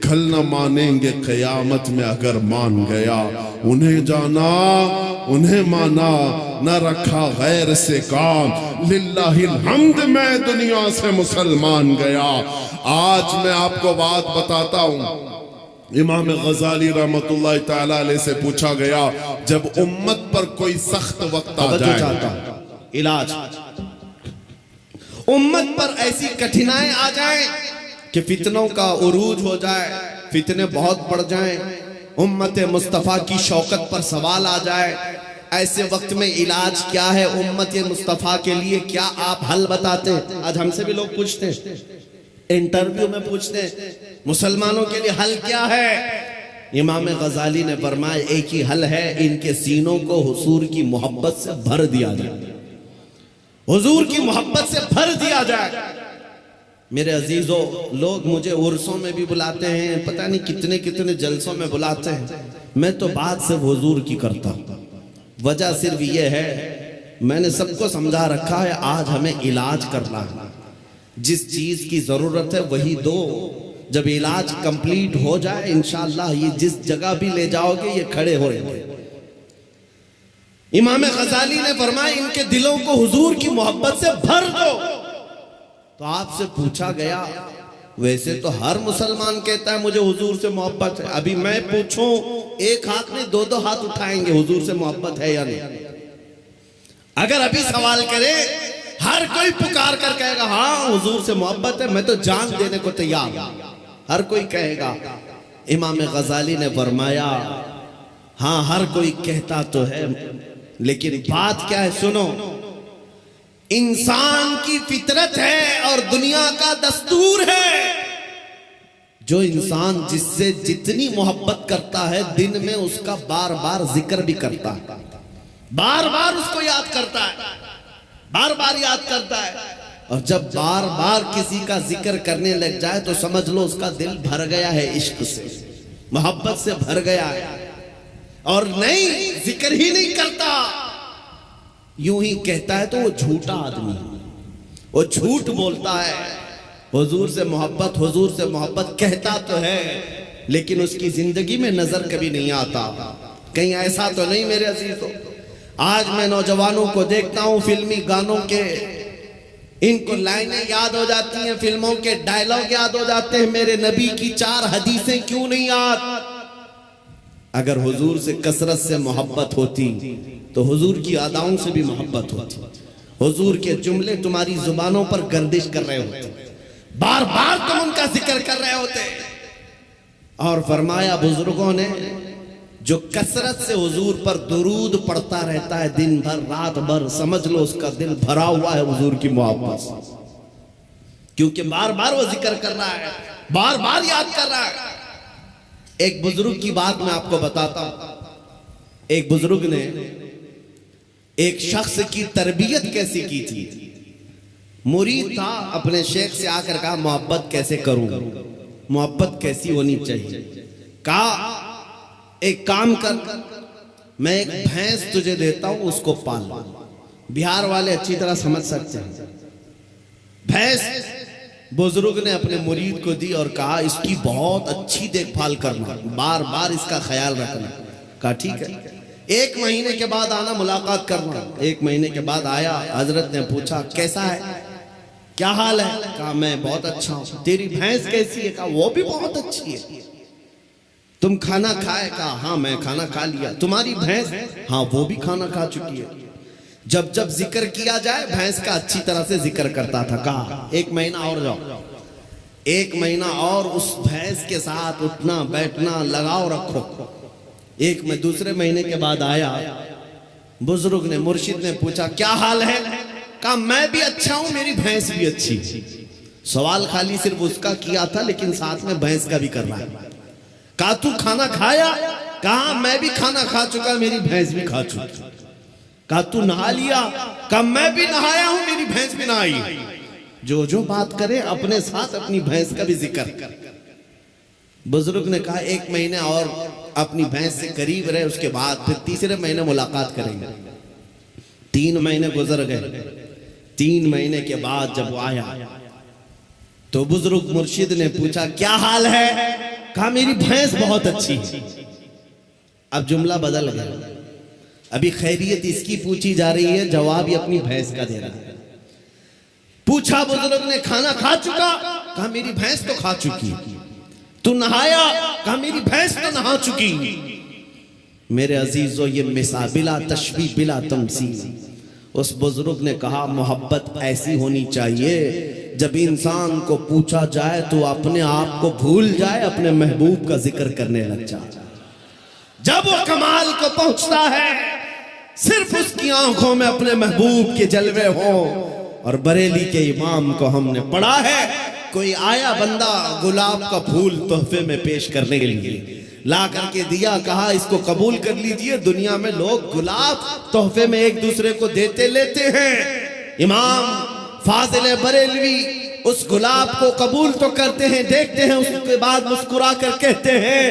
कल न मानेंगे कयामत में अगर मान गया। उन्हें जाना उन्हें माना, न रखा गैर से काम, लिल्लाहिल हम्द मैं दुनिया से मुसलमान गया। आज मैं आपको बात बताता हूं। इमाम गजाली रहमतुल्लाह ताला अलैह से पूछा गया, जब उम्मत पर कोई सख्त वक्त आ जाए, इलाज, उम्मत पर ऐसी कठिनाई आ जाए कि फितनों का उरूज हो जाए, फितने बहुत बढ़ जाएं, उम्मत मुस्तफा की शौकत पर सवाल आ जाए, ऐसे वक्त में इलाज क्या है उम्मत मुस्तफा के लिए, क्या आप हल बताते हैं? आज हमसे भी लोग पूछते हैं, इंटरव्यू में पूछते हैं, मुसलमानों के लिए हल क्या है? इमाम गजाली ने फरमाया, एक ही हल है, इनके सीनों को हुजूर की मोहब्बत से भर दिया जाए, हुजूर की मोहब्बत से भर दिया जाए। मेरे अजीजों, लोग मुझे उर्सों में भी बुलाते हैं, पता नहीं कितने कितने जलसों में बुलाते हैं, मैं तो बात सिर्फ हुजूर की करता हूं। वजह सिर्फ ये है, मैंने सबको समझा रखा है, आज हमें इलाज करना है, जिस चीज की जरूरत है वही दो। जब इलाज कंप्लीट हो जाए इंशाअल्लाह ये जिस जगह भी ले जाओगे ये खड़े हो रहेंगे। इमाम गजाली ने फरमाया, इनके दिलों को हुजूर की मोहब्बत से भर दो। तो आपसे पूछा गया, वैसे तो हर मुसलमान कहता है मुझे हुजूर से मोहब्बत है, अभी मैं पूछूं, एक हाथ में दो दो हाथ उठाएंगे, हुजूर से मोहब्बत है या नहीं? अगर अभी सवाल करें, हर कोई पुकार कर कहेगा हाँ हुजूर से मोहब्बत है, मैं तो जान देने को तैयार हूं, हर कोई कहेगा। इमाम गजाली ने फरमाया, हाँ हर कोई कहता तो है, लेकिन बात क्या है सुनो, इंसान की फितरत है और दुनिया का दस्तूर है। जो इंसान जिससे जितनी मोहब्बत करता है, दिन में उसका बार बार जिक्र भी करता है, बार बार उसको याद करता है, बार बार याद करता है। और जब बार बार किसी का जिक्र करने लग जाए तो समझ लो उसका दिल भर गया है, इश्क से, मोहब्बत से भर गया है। और नहीं, जिक्र ही नहीं करता, यूं ही कहता है, तो वो झूठा आदमी, वो झूठ बोलता है। हुजूर से मोहब्बत कहता तो है, लेकिन उसकी जिंदगी में नजर कभी नहीं आता। कहीं ऐसा तो नहीं मेरे अजीजों, आज मैं नौजवानों को देखता हूं, फिल्मी गानों के इनको लाइनें याद हो जाती हैं, फिल्मों के डायलॉग याद हो जाते हैं, मेरे नबी की 4 हदीसें क्यों नहीं याद? अगर हुजूर से कसरत से मोहब्बत होती तो हुजूर की अदाओं से भी मोहब्बत होती, हुजूर के जुमले तुम्हारी जुबानों पर गर्दिश कर रहे होते, बार बार तुम उनका जिक्र कर रहे होते। और फरमाया बुजुर्गों ने, जो कसरत से हुजूर पर दुरूद पढ़ता रहता है दिन भर रात भर, समझ लो उसका दिल भरा हुआ है हुजूर की मोहब्बत से, क्योंकि बार बार वो जिक्र कर रहा है, बार बार याद कर रहा है। एक बुजुर्ग की बात मैं आपको बताता हूं। एक बुजुर्ग ने एक शख्स की तरबियत कैसी की थी। मुरीद था, अपने शेख से आकर कहा मोहब्बत कैसे करूं, मोहब्बत कैसी होनी चाहिए। कहा एक काम कर, मैं एक भैंस तुझे देता हूं, उसको पाल। बिहार वाले अच्छी तरह समझ सकते हैं। भैंस बुजुर्ग ने अपने मुरीद को दी और कहा इसकी बहुत अच्छी देखभाल करना, बार बार इसका ख्याल रखना। कहा ठीक है, 1 महीने के बाद आना, मुलाकात करना। 1 महीने के बाद आया, हजरत ने पूछा कैसा है, क्या हाल है? कहा मैं बहुत अच्छा हूं। तेरी भैंस कैसी है? कहा वो भी बहुत अच्छी है। तुम खाना खाए? कहा हाँ मैं खाना खा लिया। तुम्हारी भैंस? हाँ वो भी खाना खा चुकी है। जब जब जिक्र किया जाए भैंस का अच्छी तरह से जिक्र करता था। कहा 1 महीना और जाओ। 1 महीना और उस भैंस के साथ उठना बैठना लगाव रखो। दूसरे महीने के बाद आया, बुजुर्ग ने, मुर्शिद ने पूछा क्या हाल है? कहा मैं भी अच्छा हूं, मेरी भैंस भी अच्छी। सवाल खाली सिर्फ उसका किया था, लेकिन साथ में भैंस का भी कर रहा है। कहा तू खाना खाया? कहा मैं भी खाना खा चुका, मेरी भैंस भी खा चुकी। कहा तू नहा लिया? कहा मैं भी नहाया हूं, मेरी भैंस भी नहाई। जो बात करे अपने साथ अपनी भैंस का भी जिक्र। बुजुर्ग ने कहा 1 महीने और अपनी भैंस से करीब रहे, उसके बाद फिर तीसरे महीने मुलाकात करेंगे। 3 महीने गुजर गए। 3 महीने के बाद जब वो आया तो बुजुर्ग मुर्शिद ने पूछा क्या हाल है? कहा मेरी भैंस बहुत अच्छी है। अब जुमला बदल गया, अभी खैरियत इसकी पूछी जा रही है, जवाब ही अपनी भैंस का दे रहा है। पूछा बुजुर्ग ने खाना खा चुका? कहा मेरी भैंस तो खा चुकी। तू नहाया? कहा मेरी भैंस तो नहा चुकी। मेरे अजीजों, ये मिसाल बिला तशबीह बिला तमसील। उस बुजुर्ग ने कहा मोहब्बत ऐसी होनी चाहिए जब इंसान को पूछा जाए तो अपने आप को भूल जाए, अपने महबूब का जिक्र करने लग जाए। जब वो कमाल को पहुंचता है, सिर्फ उसकी आंखों में अपने महबूब के जलवे हो। और बरेली के इमाम को हमने पढ़ा है, कोई आया बंदा गुलाब का फूल तोहफे में पेश करने के लिए, ला करके दिया, कहा इसको कबूल कर लीजिए। दुनिया में लोग गुलाब तोहफे में एक दूसरे को देते लेते हैं। इमाम फाजिल बरेलवी उस गुलाब को कबूल तो करते हैं, देखते हैं, उसके बाद मुस्कुरा कर कहते हैं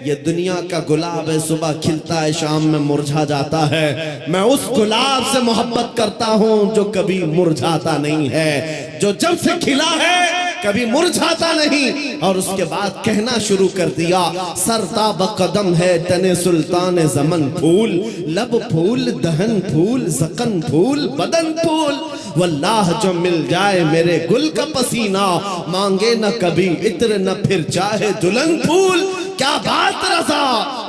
ये दुनिया का गुलाब है, सुबह खिलता है, शाम में मुरझा जाता है। मैं उस गुलाब से मोहब्बत करता हूं जो कभी मुरझाता नहीं है, जो जब से खिला है कभी मुरझाता नहीं। और उसके बाद कहना शुरू कर दिया, सरताब कदम है तने सुल्तान जमन फूल, लब फूल दहन फूल जकन फूल बदन फूल। वल्लाह जो मिल जाए मेरे गुल का पसीना, मांगे न कभी इत्र न फिर चाहे दुल्हन फूल। क्या बात रजा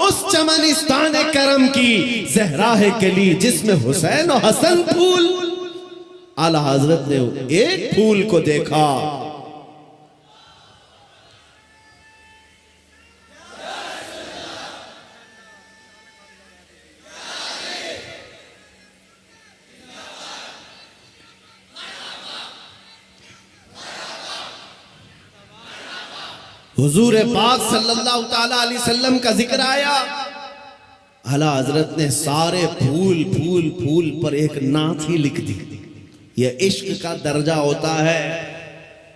उस चमनिस्तान करम की, जहरा है कली जिसमें हुसैन और हसन फूल। आला हजरत ने एक फूल को देखा, हुजूर पाक सल्लल्लाहु ताला अलैहि वसल्लम का जिक्र आया। आला हजरत ने सारे फूल फूल फूल पर एक नात ही लिख दी। यह इश्क का दर्जा होता है,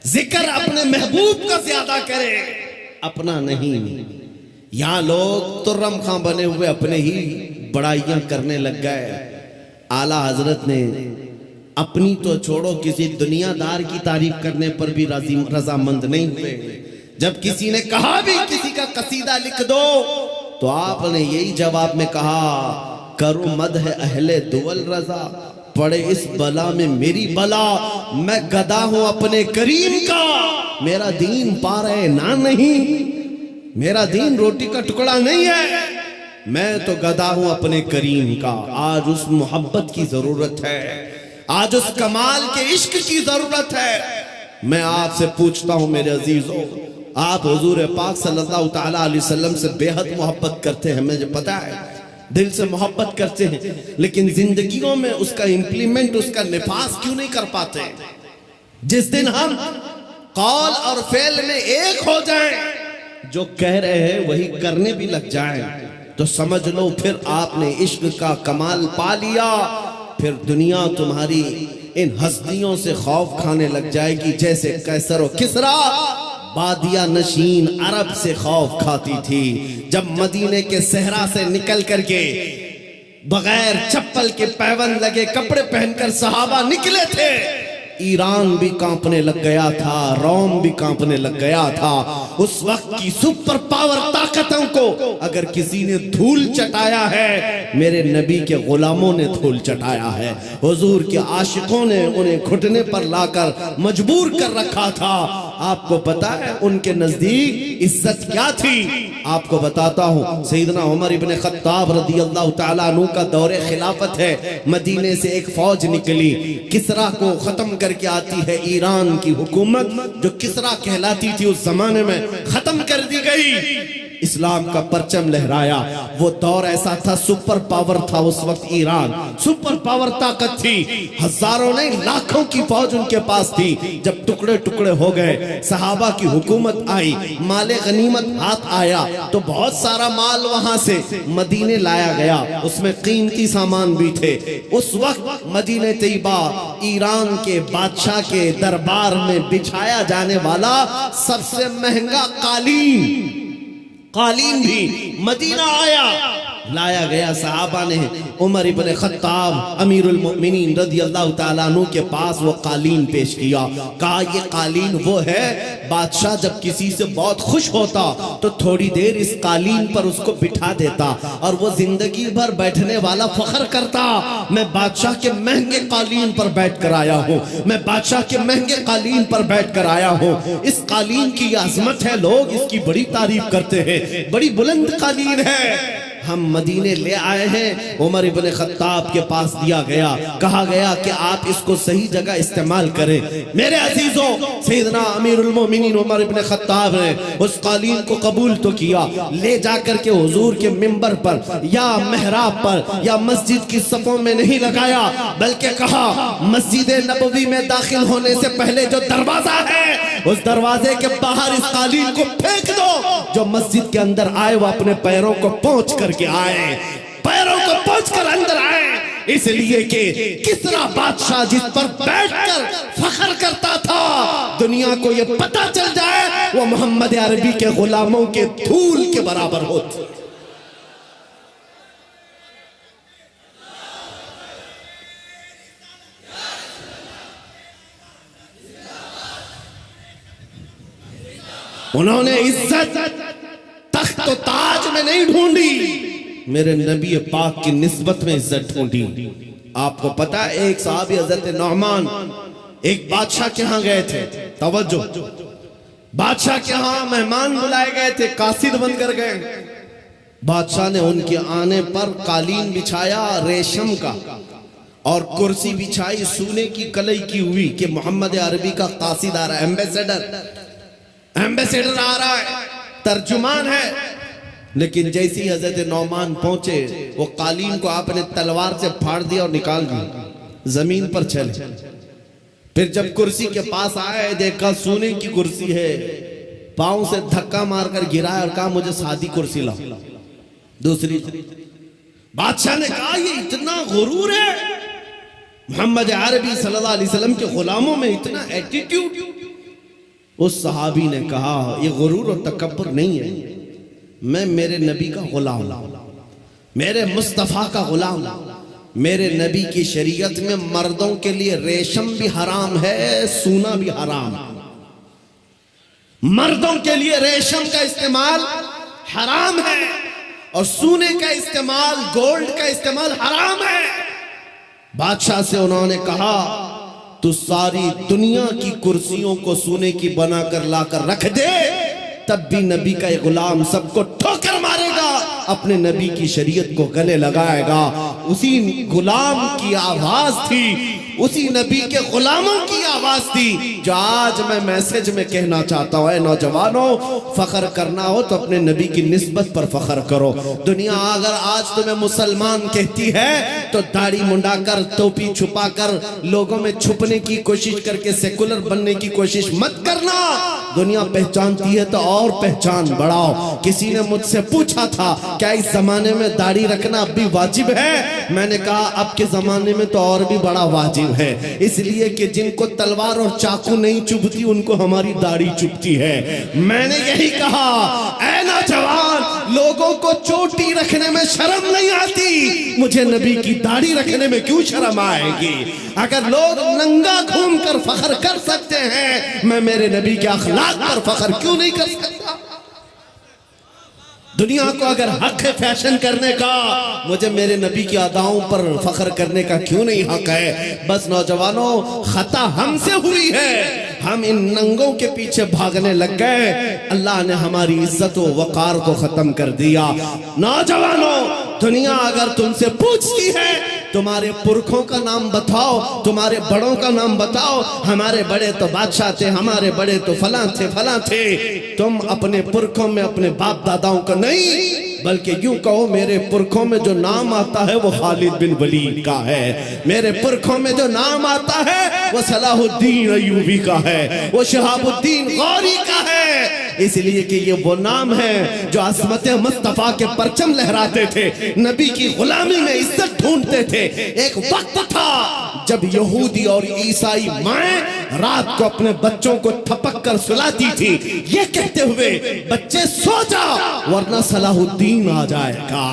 जिक्र अपने महबूब का ज्यादा करे, अपना नहीं। यहाँ लोग तुर्रम खां बने हुए अपने ही बड़ाइयां करने लग गए। आला हजरत ने अपनी तो छोड़ो, किसी दुनियादार की तारीफ करने पर भी रजामंद नहीं हुए। जब किसी ने कहा भी किसी का कसीदा लिख दो, तो आपने यही जवाब में कहा, करो मद है अहले दुवल रजा, पड़े इस बला में मेरी बला, मैं गदा हूं अपने करीम का, मेरा दीन पा रहे ना नहीं, मेरा दीन रोटी का टुकड़ा नहीं है, मैं तो गदा हूं अपने करीम का। आज उस मोहब्बत की जरूरत है, आज उस कमाल के इश्क की जरूरत है। मैं आपसे पूछता हूं मेरे अजीजों, आप हुजूर पाक सल्लल्लाहु ताला अलैहि वसल्लम से बेहद मोहब्बत करते हैं, मुझे पता है, दिल से मोहब्बत करते हैं, लेकिन जिंदगियों में उसका इंप्लीमेंट, उसका निफास क्यों नहीं कर पाते? जिस दिन हम कौल और फेल में एक हो जाएं, जो कह रहे हैं वही करने भी लग जाएं, तो समझ लो फिर आपने इश्क का कमाल पा लिया। फिर दुनिया तुम्हारी इन हस्तियों से खौफ खाने लग जाएगी, जैसे कैसर और किसरा बादिया नशीन अरब से खौफ खाती थी। जब मदीने के सहरा से निकल करके बगैर चप्पल के पैबंद लगे कपड़े पहनकर सहाबा निकले थे, ईरान भी कांपने लग गया था, रोम भी कांपने लग गया था। उस वक्त की सुपर पावर ताकतों को अगर किसी ने धूल चटाया है, मेरे नबी के गुलामों ने धूल चटाया है। हुजूर के आशिकों ने उन्हें घुटने पर लाकर मजबूर कर रखा था। आपको पता है उनके नजदीक इज्जत क्या थी? आपको बताता हूं, सैयदना उमर इब्ने खत्ताब रदियल्लाहु ताला अन्हु का दौरे खिलाफत है। मदीने से एक फौज निकली, किसरा को खत्म करके आती है ईरान की हुकूमत, जो किसरा कहलाती थी उस जमाने में, खत्म कर दी गई। इस्लाम का परचम लहराया। वो दौर ऐसा था, सुपर पावर था उस वक्त ईरान, सुपर पावर ताकत थी, हजारों नहीं लाखों की फौज उनके पास थी। जब टुकड़े टुकड़े हो गए, सहाबा की हुकूमत आई, माले गनीमत हाथ आया, तो बहुत सारा माल वहां से मदीने लाया गया, उसमें कीमती सामान भी थे। उस वक्त मदीने तैयबा ईरान के बादशाह के दरबार में बिछाया जाने वाला सबसे महंगा कालीन भी मदीना लाया गया। सहाबा ने उमर इब्न खत्ताब अमीरुल मोमिनीन रदियल्लाहु ताला अन्हु के पास वो कालीन पेश किया। कहा ये कालीन वो है, बादशाह जब किसी से बहुत खुश होता तो थोड़ी देर इस कालीन पर उसको बिठा देता और वो जिंदगी भर बैठने वाला फख्र करता, मैं बादशाह के महंगे कालीन पर बैठ कर आया हूँ, मैं बादशाह के महंगे कालीन पर बैठ कर आया हूँ। इस कालीन की अजमत है, लोग इसकी बड़ी तारीफ करते हैं, बड़ी बुलंद कालीन है। हम मदीने ले आए हैं। उमर इब्न खत्ताब के पास दिया गया, कहा गया कि आप इसको सही जगह इस्तेमाल करें। मेरे अजीजों, सैयदना अमीरुल मोमिनीन उमर इब्न खत्ताब ने उस कालीन को कबूल तो किया, ले जाकर के हुजूर के मिंबर पर या मेहराब पर या मस्जिद की सफों में नहीं लगाया, बल्कि कहा मस्जिद नबवी में दाखिल होने से पहले जो दरवाजा है उस दरवाजे के बाहर इस कालीन को फेंक दो। जो मस्जिद के अंदर आए वो अपने पैरों को पोंछ करके आए, पैरों को पोंछ कर अंदर आए, इसलिए कि किसरा बादशाह जिस पर बैठकर फख्र करता था, दुनिया को ये पता चल जाए वो मोहम्मद अरबी के गुलामों के धूल के बराबर होते। उन्होंने इज्जत तख्त तो ताज में नहीं ढूंढी, मेरे नबी पाक की निस्बत में इज्जत ढूंढी। आपको पता है, एक साहबी हजरत नौमान एक बादशाह के यहाँ गए थे, तवज्जो, बादशाह के यहाँ मेहमान बुलाए गए थे, कासिद बनकर गए। बादशाह ने उनके आने पर कालीन बिछाया रेशम का और कुर्सी बिछाई सोने की कलई की हुई कि मोहम्मद अरबी का कासिद आ रहा है, एम्बेसडर आ रहा है, तर्जुमान है। लेकिन जैसी हजरत नौमान पहुंचे, वो कालीन को आपने तलवार से फाड़ दिया और निकाल दिया, जमीन पर चले। फिर जब कुर्सी के पास आए, देखा सोने की कुर्सी है, पांव से धक्का मारकर गिराया और कहा मुझे सादी कुर्सी लाओ, दूसरी। बादशाह ने कहा ये इतना गुरूर है, मोहम्मद अरबी सल्लल्लाहु अलैहि वसल्लम के गुलामों में इतना एटीट्यूड। उस सहाबी ने कहा ये गुरूर और तकब्बुर नहीं है, मैं मेरे नबी का गुलाम, मेरे मुस्तफा का गुलाम। मेरे नबी की शरीयत में मर्दों के लिए रेशम भी हराम है, सोना भी हराम। मर्दों के लिए रेशम का इस्तेमाल हराम है और सोने का इस्तेमाल, गोल्ड का इस्तेमाल हराम है। बादशाह से उन्होंने कहा तू सारी दुनिया की कुर्सियों को सोने की बनाकर लाकर रख दे, तब भी नबी का ये गुलाम सबको ठोकर मारेगा, अपने नबी की शरीयत को गले लगाएगा। उसी गुलाम की आवाज थी, उसी नबी के गुलामों की आवाज थी, जो आज मैं मैसेज में कहना चाहता हूं। नौजवानों, फख्र करना हो तो अपने नबी की निस्बत पर फख्र करो। दुनिया अगर आज तुम्हें मुसलमान कहती है तो दाढ़ी मुंडाकर, टोपी छुपाकर, लोगों में छुपने की कोशिश करके सेकुलर बनने की कोशिश मत करना। दुनिया पहचानती है तो और पहचान बढ़ाओ। किसी ने मुझसे पूछा था क्या इस जमाने में दाढ़ी रखना अब भी वाजिब है? मैंने कहा अब के जमाने में तो और भी बड़ा वाजिब है, इसलिए कि जिनको तलवार और चाकू नहीं चुभती उनको हमारी दाढ़ी चुभती है। मैंने यही कहा, ऐ नौजवान, लोगों को चोटी रखने में शर्म नहीं आती, मुझे नबी की दाढ़ी रखने में क्यों शर्म आएगी? अगर लोग नंगा घूमकर फख्र कर सकते हैं, मैं मेरे नबी के अखलाक पर फख्र क्यों नहीं कर सकता? दुनिया को अगर हक है फैशन करने का, मुझे मेरे नबी की अदाओं पर फख्र करने का क्यों नहीं हक है? बस नौजवानों, खता हमसे हुई है, हम इन नंगों के पीछे भागने लग गए, अल्लाह ने हमारी इज्जत व वकार को खत्म कर दिया। नौजवानों, दुनिया अगर तुमसे पूछती है तुम्हारे पुरखों का नाम बताओ, तुम्हारे बड़ों का नाम बताओ। हमारे बड़े तो बादशाह थे, हमारे बड़े तो फलां थे। तुम अपने पुरखों में अपने बाप दादाओं का नहीं, बल्कि यूं कहो मेरे पुरखों में जो नाम आता है वो खालिद बिन वलीद का है। मेरे पुरखों में जो नाम आता है वो सलाहुद्दीन अय्यूबी का है, वो शहाबुद्दीन गौरी का है। इसलिए कि ये वो नाम है जो अज़मत मुस्तफा के परचम लहराते थे, नबी की गुलामी में इज्जत ढूंढते थे। एक वक्त था जब यहूदी और ईसाई माएं रात को अपने बच्चों को थपक कर सुलाती थी, ये कहते हुए बच्चे सो जाओ वरना सलाहुद्दीन आ जाएगा।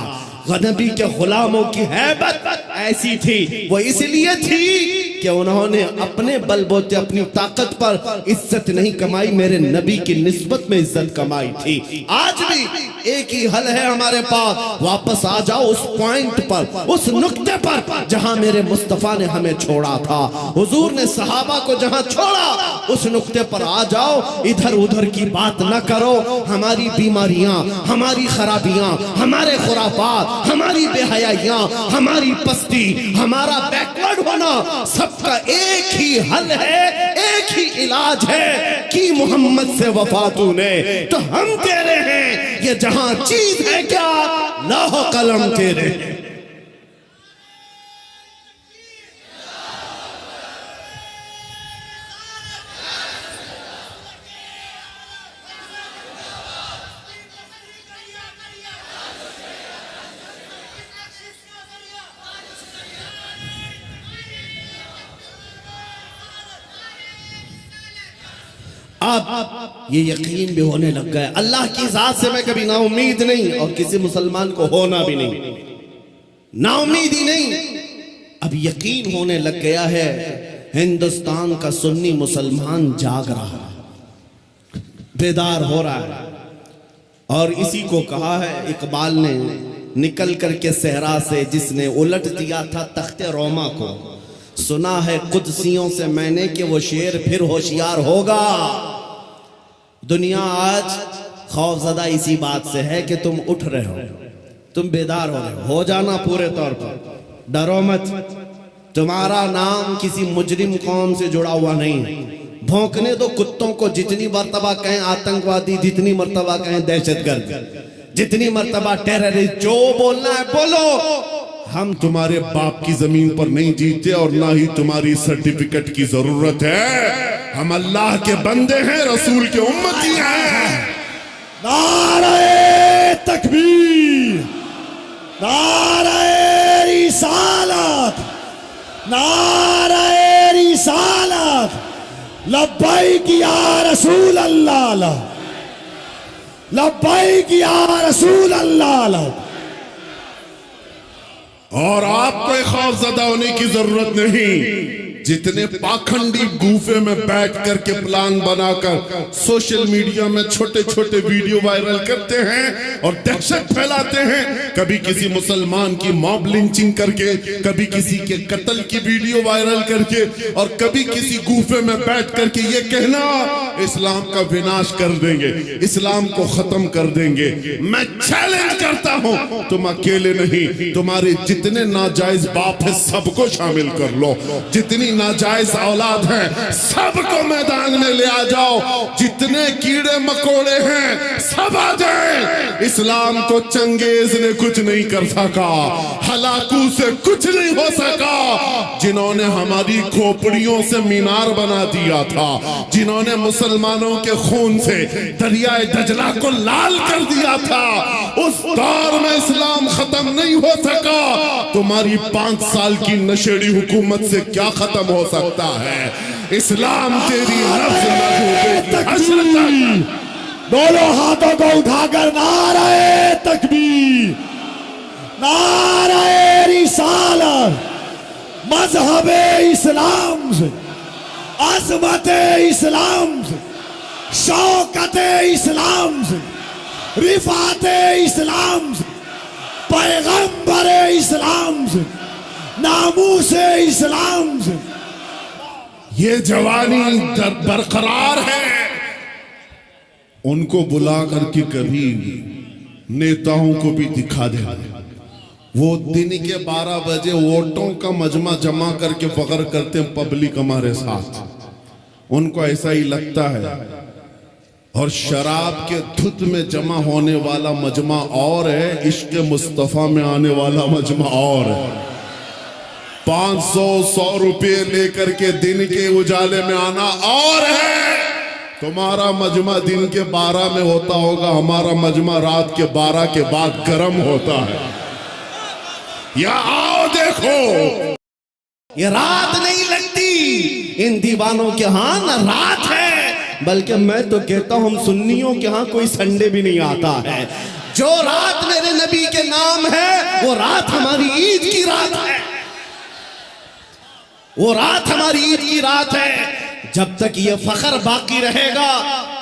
नबी के गुलामों की हैबत ऐसी थी, वो इसलिए थी कि उन्होंने अपने बलबूते अपनी ताकत पर इज्जत नहीं कमाई, मेरे नबी की निस्बत में इज्जत कमाई थी। आज भी एक ही हल है हमारे पास, वापस आ जाओ उस पॉइंट पर, उस नुक्ते पर जहां मेरे मुस्तफा ने हमें छोड़ा था, हुजूर ने सहाबा को जहां छोड़ा उस नुक्ते पर आ जाओ। इधर उधर की बात न करो। हमारी बीमारियां, हमारी खराबियां, हमारे खुराफात, हमारी बेहयाइयां, हमारी पस्ती, हमारा बैकवर्ड होना, सबका एक ही हल है, एक ही इलाज है कि मोहम्मद से वफा तूने तो हम तेरे हैं। ये जहां चीज है क्या, लौह कलम तेरे। अब ये यकीन भी होने लग गया, अल्लाह की जात से मैं कभी नाउमीद नहीं और किसी मुसलमान को होना भी नहीं, नाउमीद ही नहीं। अब यकीन होने लग गया है हिंदुस्तान का सुन्नी मुसलमान जाग रहा है, बेदार हो रहा है। और इसी को कहा है इकबाल ने निकल करके सहरा से, जिसने उलट दिया था तख्ते रोमा को। सुना है कुदसियों से मैंने कि वो शेर फिर होशियार होगा। दुनिया आज खौफजदा इसी बात से है कि तुम उठ रहे हो, तुम बेदार हो रहे हो जाना पूरे तौर पर, डरो मत। तुम्हारा नाम किसी मुजरिम कौम से जुड़ा हुआ नहीं। भौंकने दो कुत्तों को, जितनी मर्तबा कहें आतंकवादी, जितनी मर्तबा कहें दहशतगर्द, जितनी मर्तबा टेररिस्ट, जो बोलना है बोलो। हम तुम्हारे बाप की जमीन पर नहीं जीते और ना ही तुम्हारी सर्टिफिकेट की जरूरत है। हम अल्लाह के बंदे हैं, रसूल के उम्मती हैं। नारे तकबीर, नारे रिसालत, नारे रिसालत, लब्बैक या रसूल अल्लाह, लब्बैक या रसूल अल्लाह। और आपको खौफजदा होने की जरूरत नहीं। जितने पाखंडी गूफे में बैठ करके प्लान बनाकर सोशल मीडिया में छोटे छोटे वीडियो वायरल करते हैं और दहशत फैलाते हैं, कभी किसी मुसलमान की मॉब लिंचिंग करके, कभी किसी के कत्ल की वीडियो वायरल करके, और कभी किसी गूफे में बैठ करके ये कहना इस्लाम का विनाश कर देंगे, इस्लाम को खत्म कर देंगे। मैं चैलेंज करता हूं, तुम अकेले नहीं, तुम्हारे जितने नाजायज बाप है सबको शामिल कर लो, जितनी नाजायज औलाद है सबको मैदान में ले आ जाओ, जितने कीड़े मकोड़े हैं सब आ जाएं। इस्लाम को चंगेज ने कुछ नहीं कर सका, हलाकू से कुछ नहीं हो सका। जिन्होंने हमारी खोपड़ियों से मीनार बना दिया था, जिन्होंने मुसलमानों के खून से दरियाए दजला को लाल कर दिया था, उस दौर में इस्लाम खत्म नहीं हो सका। तुम्हारी 5 साल की नशेड़ी हुकूमत से क्या खत्म हो सकता है? इस्लाम तेरी नफ्स दोनों हाथों को उठाकर नारे तकबीर, नारे रिसालत, मजहबे इस्लाम से, अज़मते इस्लाम से, शौकते इस्लाम से, रिफाते इस्लाम से, पैगंबरे इस्लाम से, नामूसे इस्लाम से ये जवानी बरकरार है। उनको बुला करके कभी नेताओं को भी दिखा दे, वो दिन के 12 बजे वोटों का मजमा जमा करके फख्र करते हैं पब्लिक हमारे साथ, उनको ऐसा ही लगता है। और शराब के धुत में जमा होने वाला मजमा और है, इश्क मुस्तफा में आने वाला मजमा और है। 500-100 रुपये लेकर के दिन के उजाले में आना और है। तुम्हारा मजमा दिन के 12 में होता होगा, हमारा मजमा रात के 12 के बाद गर्म होता है। या आओ देखो, ये रात नहीं लगती इन दीवानों के यहाँ, न रात है, बल्कि मैं तो कहता हूं हम सुन्नियों के यहाँ कोई संडे भी नहीं आता है। जो रात मेरे नबी के नाम है वो रात हमारी ईद की रात है, वो रात हमारी ईद की रात है। जब तक ये फख्र बाकी रहेगा,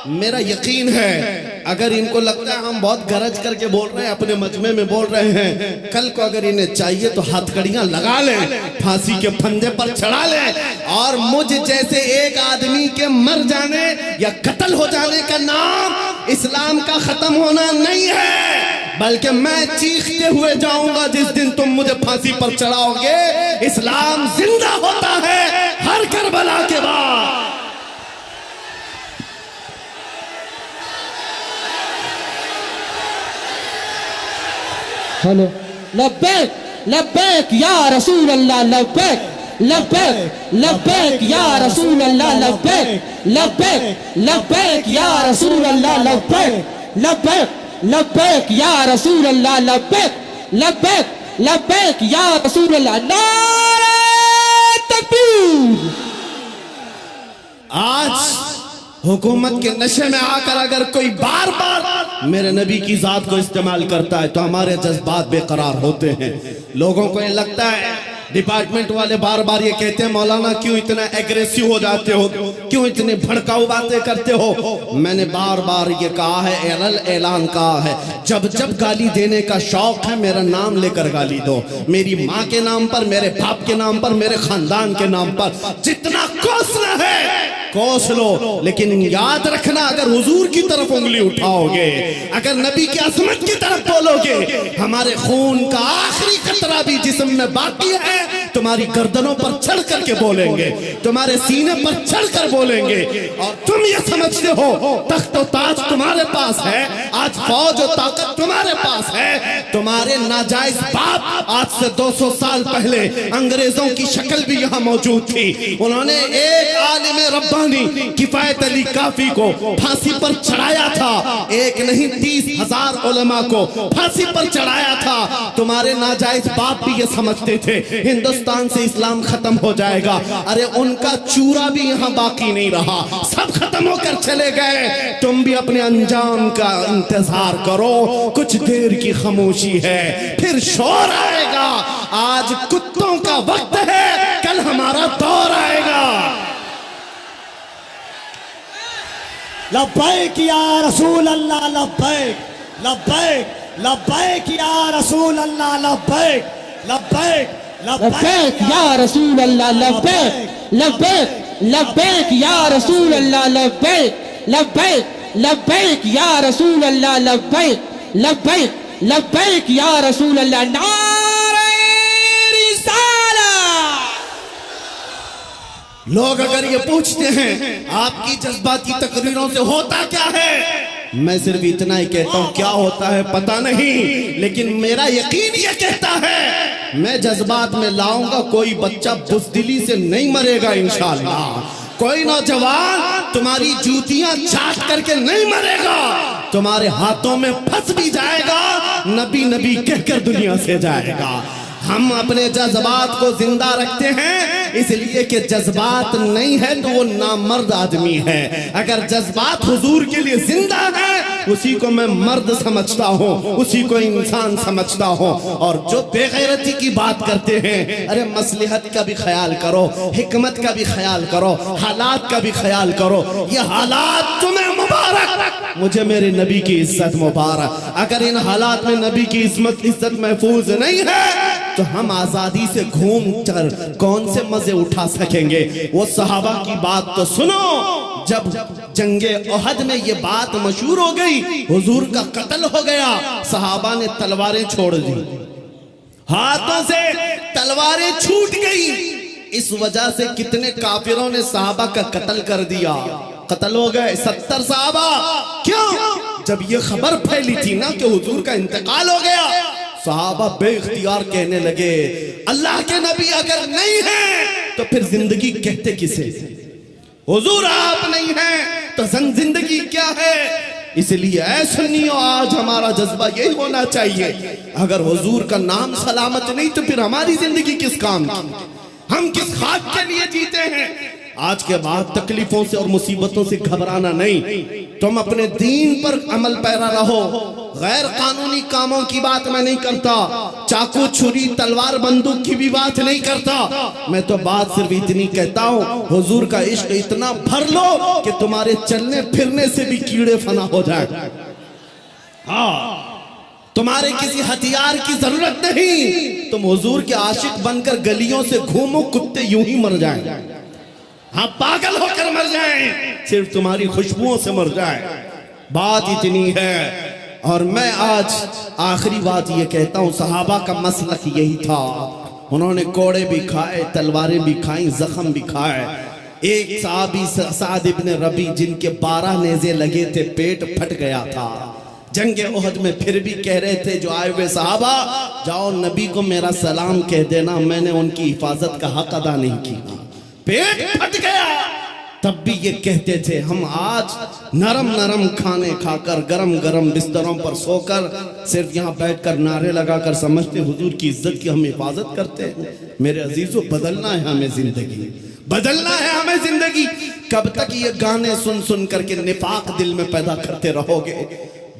मेरा यकीन है, अगर इनको लगता है हम बहुत गरज करके बोल रहे हैं, अपने मजमे में बोल रहे हैं, कल को अगर इन्हें चाहिए तो हथकड़ियां लगा लें, फांसी के फंदे पर चढ़ा लें, और मुझ जैसे एक आदमी के मर जाने या कत्ल हो जाने का नाम इस्लाम का खत्म होना नहीं है, बल्कि मैं चीखते हुए जाऊंगा जिस दिन तुम मुझे फांसी पर चढ़ाओगे। इस्लाम जिंदा होता है हर करबला के बाद। हेलो, लब्बैक लब्बैक या रसूल अल्लाह, लब्बैक लब्बैक लब्बैक या रसूल अल्लाह, लब्बैक लब्बैक लब्बैक या रसूल अल्लाह, लब्बैक लब्बैक लब्बैक या रसूल अल्लाह, लब्बैक लब्बैक लब्बैक या रसूल अल्लाह। नारे तकबीर। आज हुकूमत के नशे में आकर अगर कोई बार बार मेरे नबी की जात को इस्तेमाल करता है तो हमारे जज्बात बेकरार होते हैं। लोगों को ये लगता है, डिपार्टमेंट वाले बार बार ये कहते हैं, मौलाना क्यों इतना एग्रेसिव हो जाते हो, क्यों इतनी भड़काऊ बातें करते हो। मैंने बार बार ये कहा है, ऐलान कहा है, जब जब गाली देने का शौक है मेरा नाम लेकर गाली दो, मेरी माँ के नाम पर, मेरे बाप के नाम पर, मेरे खानदान के नाम पर, जितना कोसना है कोस लो, लेकिन याद रखना, अगर हुजूर की तरफ उंगली उठाओगे, अगर नबी की अजमत की तरफ बोलोगे, हमारे खून का आखिरी कतरा भी जिस्म में बाकी है, तुम्हारी गर्दनों पर चढ़ करके बोलेंगे, तुम्हारे सीने पर चढ़ कर बोलेंगे। और तुम ये समझते हो तख्त और ताज तुम्हारे पास है, आज फौज और ताकत तुम्हारे पास है। तुम्हारे नाजायज बाप आज से 200 साल पहले अंग्रेजों की शक्ल भी यहाँ मौजूद थी। उन्होंने एक आलिम रब्बानी किफायत अली काफी को फांसी पर चढ़ाया था, एक नहीं 30,000 उलमा को फांसी पर चढ़ाया था। तुम्हारे नाजायज बाप भी ये समझते थे हिंदुस्तान से इस्लाम खत्म हो जाएगा। अरे उनका चूरा भी यहाँ बाकी नहीं रहा, सब खत्म होकर चले गए। तुम भी अपने अंजाम का इंतजार करो, कुछ देर की खामोशी है, फिर शोर आएगा। आज कुत्तों का वक्त है, कल हमारा दौर आएगा। लब्बैक या रसूल अल्लाह, लब्बैक लब्बैक लब्बैक या रसूल अल्लाह, लब्बैक लब्बैक लब्बैक या रसूल अल्लाह, लब्बैक लब्बैक लब्बैक या रसूल अल्लाह, लब्बैक लब्बैक लब्बैक या रसूल अल्लाह, लब्बैक लब्बैक लब्बैक या रसूल अल्लाह। नारे रिसाला। लोग अगर ये पूछते हैं आपकी जज्बाती तकरीरों से होता क्या है, मैं सिर्फ इतना ही कहता हूं, क्या होता है पता नहीं, लेकिन मेरा यकीन ये कहता है मैं जज्बात में लाऊंगा, कोई बच्चा बुज़दिली से नहीं मरेगा इंशाअल्लाह, कोई नौजवान तुम्हारी जूतियां चाट करके नहीं मरेगा, तुम्हारे हाथों में फंस भी जाएगा, नबी नबी कहकर दुनिया से जाएगा। हम अपने जज्बात को जिंदा रखते हैं इसलिए कि जज्बात नहीं है तो वो नामर्द आदमी है। अगर जज्बात हुजूर के लिए जिंदा है उसी को मैं मर्द समझता हूँ, उसी को इंसान समझता हूँ। और जो बेगैरती की बात करते हैं, अरे मसलहत का भी ख्याल करो, हिकमत का भी ख्याल करो, हालात का भी ख्याल करो। ये हालात तुम्हें मुबारक, मुझे मेरे नबी की इज्जत मुबारक। अगर इन हालात में नबी की इज्जत महफूज नहीं है तो हम आजादी से घूम कर कौन से मजे उठा सकेंगे। वो सहाबा की बात तो सुनो, जब जंगे ओहद में ये बात मशहूर हो गई, हुजूर का कत्ल हो गया, सहाबा ने तलवारें छोड़ दी, हाथों से तलवारें छूट गई। इस वजह से कितने काफिरों ने सहाबा का कत्ल कर दिया, कत्ल हो गए 70 सहाबा। क्यों? जब ये खबर फैली थी ना कि हुजूर का इंतकाल हो गया, सहाबा बेइख्तियार कहने लगे अल्लाह के नबी अगर नहीं है तो फिर जिंदगी कहते किसे? हुजूर आप नहीं हैं तो जिंदगी क्या है? इसलिए ऐ सुन्नियों, आज हमारा जज्बा यही होना चाहिए, अगर हुजूर का नाम सलामत नहीं तो फिर हमारी जिंदगी किस काम की? हम किस खाक के लिए जीते हैं? आज के बाद तकलीफों से और मुसीबतों से घबराना नहीं, तुम अपने दीन पर अमल पैरा रहो। गैर कानूनी कामों की बात मैं नहीं करता, चाकू छुरी तलवार बंदूक की भी बात नहीं करता। मैं तो बात सिर्फ इतनी कहता हूँ, हुजूर का इश्क इतना भर लो कि तुम्हारे चलने फिरने से भी कीड़े फना हो जाए। हाँ, तुम्हारे किसी हथियार की जरूरत नहीं, तुम हुजूर के आशिक बनकर गलियों से घूमो, कुत्ते यूं ही मर जाएं। हाँ, पागल होकर मर जाएं, सिर्फ तुम्हारी खुशबुओं से मर जाएं। बात इतनी है। और मैं आज आखिरी बात ये कहता हूँ, सहाबा का मसलक यही था। उन्होंने कोड़े भी खाए, तलवारें भी खाई, जख्म भी खाए। एक साहबी साद इब्न रबी, जिनके 12 नेज़े लगे थे, पेट फट गया था जंगे उहद में, फिर भी कह रहे थे जो आए हुए सहाबा, जाओ नबी को मेरा सलाम कह देना, मैंने उनकी हिफाजत का हक अदा नहीं किया। पेट फट गया, तब भी ये कहते थे हम आज नरम नरम खाने खाकर, गरम गरम बिस्तरों पर सोकर, सिर्फ यहाँ बैठकर नारे लगाकर समझते हुजूर की इज्जत की हम हिफाजत करते हैं। मेरे अजीजों, बदलना है हमें जिंदगी, बदलना है हमें जिंदगी। कब तक ये गाने सुन सुन करके निफाक दिल में पैदा करते रहोगे?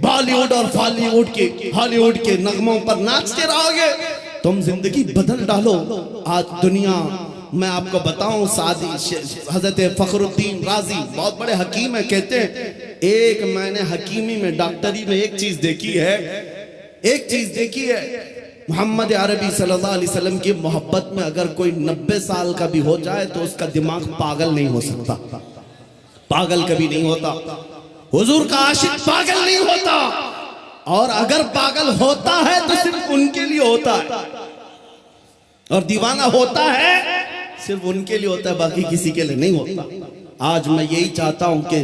बॉलीवुड और बॉलीवुड के हॉलीवुड के नगमों पर नाचते रहोगे? तुम जिंदगी बदल डालो। आज दुनिया, मैं आपको बताऊं, सादी हजरत फखरुद्दीन राजी बहुत बड़े हकीम है, कहते हैं एक मैंने हकीमी में, डॉक्टरी में एक चीज देखी है, एक चीज देखी है, मोहम्मद अरबी सल्लल्लाहु अलैहि वसल्लम की मोहब्बत में अगर कोई 90 साल का भी हो जाए तो उसका दिमाग पागल नहीं हो सकता, पागल कभी नहीं होता। हुजूर का आशिक पागल नहीं होता, और अगर पागल होता है तो सिर्फ उनके लिए होता है, और दीवाना होता है सिर्फ उनके लिए होता है, बाकी किसी के लिए नहीं होता। आज मैं यही चाहता हूं कि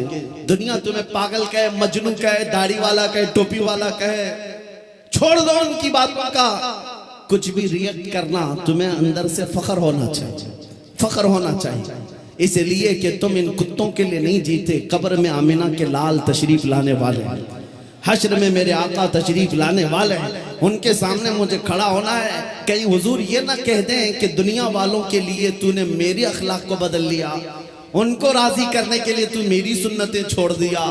दुनिया तुम्हें पागल कहे, मजनू कहे, दाढ़ी वाला कहे, टोपी वाला कहे, छोड़ दो उनकी बातों का। कुछ भी रिएक्ट करना, तुम्हें अंदर से फख्र होना चाहिए, फख्र होना चाहिए, इसलिए कि तुम इन कुत्तों के लिए नहीं जीते। कब्र में आमिना के लाल तशरीफ लाने वाले हैं, हश्र में मेरे आका तशरीफ लाने वाले हैं, उनके सामने मुझे खड़ा होना है। कहीं हुजूर ये ना कह दें कि दुनिया वालों के लिए तूने मेरी अखलाक को बदल लिया, उनको राजी करने के लिए तू मेरी सुन्नतें छोड़ दिया।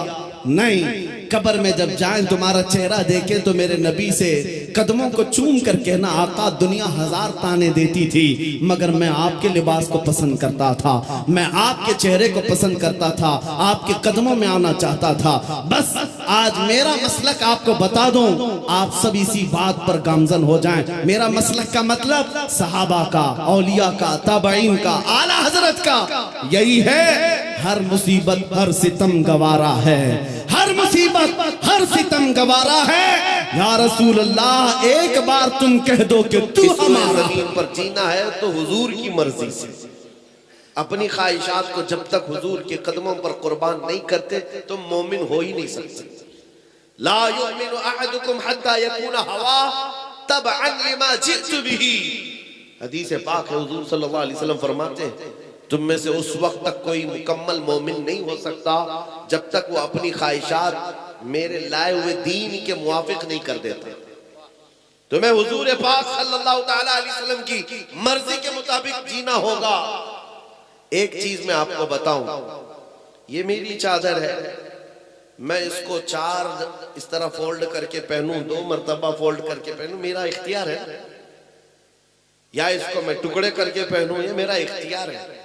नहीं, कब्र में जब जाएं तुम्हारा चेहरा देखे तो मेरे नबी से कदमों को चूम कर कहना, आका दुनिया 1000 ताने देती थी मगर मैं आपके लिबास को पसंद करता था, मैं आपके चेहरे को पसंद करता था, आपके कदमों में आना चाहता था। बस आज मेरा मसलक आपको बता दूं, आप सब इसी बात पर गामजन हो जाएं। मेरा मसलक का मतलब सहाबा का, औलिया का, ताबईन का, आला हजरत का यही है, हर मुसीबत हर सितम गवारा है, हर मुसीबत हर सितम गवारा है। या रसूल अल्लाह, एक बार तुम कह दो कि तू हमारा। जमीन पर जीना है तो हुजूर की मर्जी से, अपनी ख्वाहिशात को जब तक हुजूर के कदमों पर कुर्बान नहीं करते तुम मोमिन हो ही नहीं सकते। ला युमिनु अहदुकुम हत्ता यकूना हवा तबअन लिमा जितु बिही। हदीस पाक है, हुजूर सल्लल्लाहु अलैहि वसल्लम फरमाते हैं, तुम में से उस वक्त तक कोई मुकम्मल मोमिन नहीं हो सकता जब तक वो अपनी ख्वाहिशात मेरे लाए हुए दीन के मुआफिक नहीं कर देता। तुम्हें हुजूर पाक सल्लल्लाहु ताला अलैहि वसल्लम की मर्जी के मुताबिक जीना होगा। एक चीज मैं आपको बताऊं, ये मेरी चादर है, मैं इसको 4 इस तरह फोल्ड करके पहनूं, 2 मर्तबा फोल्ड करके पहनूं, मेरा इख्तियार है, या इसको मैं टुकड़े करके पहनूं, ये मेरा इख्तियार है।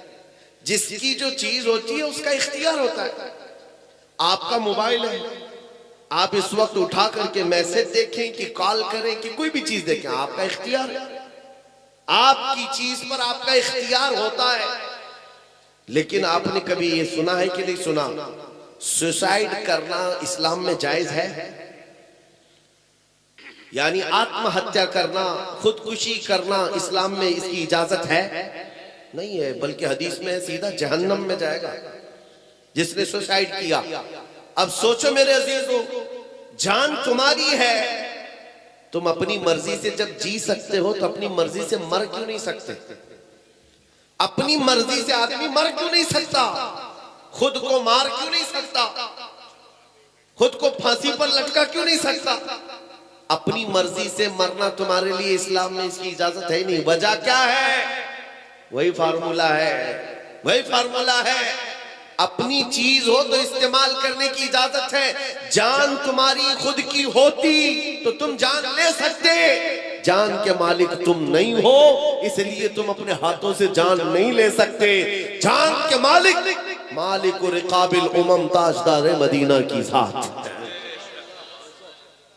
जिसकी जो चीज होती है उसका इख्तियार होता है। आपका मोबाइल है, आप इस वक्त उठा करके मैसेज देखें कि कॉल करें कि कोई भी चीज देखें, आपका इख्तियार है, आपकी चीज पर आपका इख्तियार होता है। लेकिन आपने कभी ये सुना है कि नहीं सुना, सुसाइड करना इस्लाम में जायज है? यानी आत्महत्या करना, खुदकुशी करना इस्लाम में इसकी इजाजत है नहीं है, बल्कि हदीस में है सीधा जहन्नम में जाएगा जिसने सुसाइड किया। अब सोचो मेरे अजीजों, जान तुम्हारी है, तुम अपनी मर्जी से जब जी सकते हो तो अपनी मर्जी से मर क्यों नहीं सकते? अपनी मर्जी से आदमी मर क्यों नहीं सकता? खुद को मार क्यों नहीं सकता? खुद को फांसी पर लटका क्यों नहीं सकता? अपनी मर्जी से मरना तुम्हारे लिए इस्लाम में इसकी इजाजत है नहीं। वजह क्या है? वही फार्मूला है, वही फार्मूला है। अपनी चीज हो तो इस्तेमाल करने की इजाजत है। जान तुम्हारी खुद की होती तो तुम जान ले सकते, जान के मालिक तुम नहीं हो, इसलिए तुम अपने हाथों से जान नहीं ले सकते। जान के मालिक रिकाबिल उमम ताजदार मदीना की जात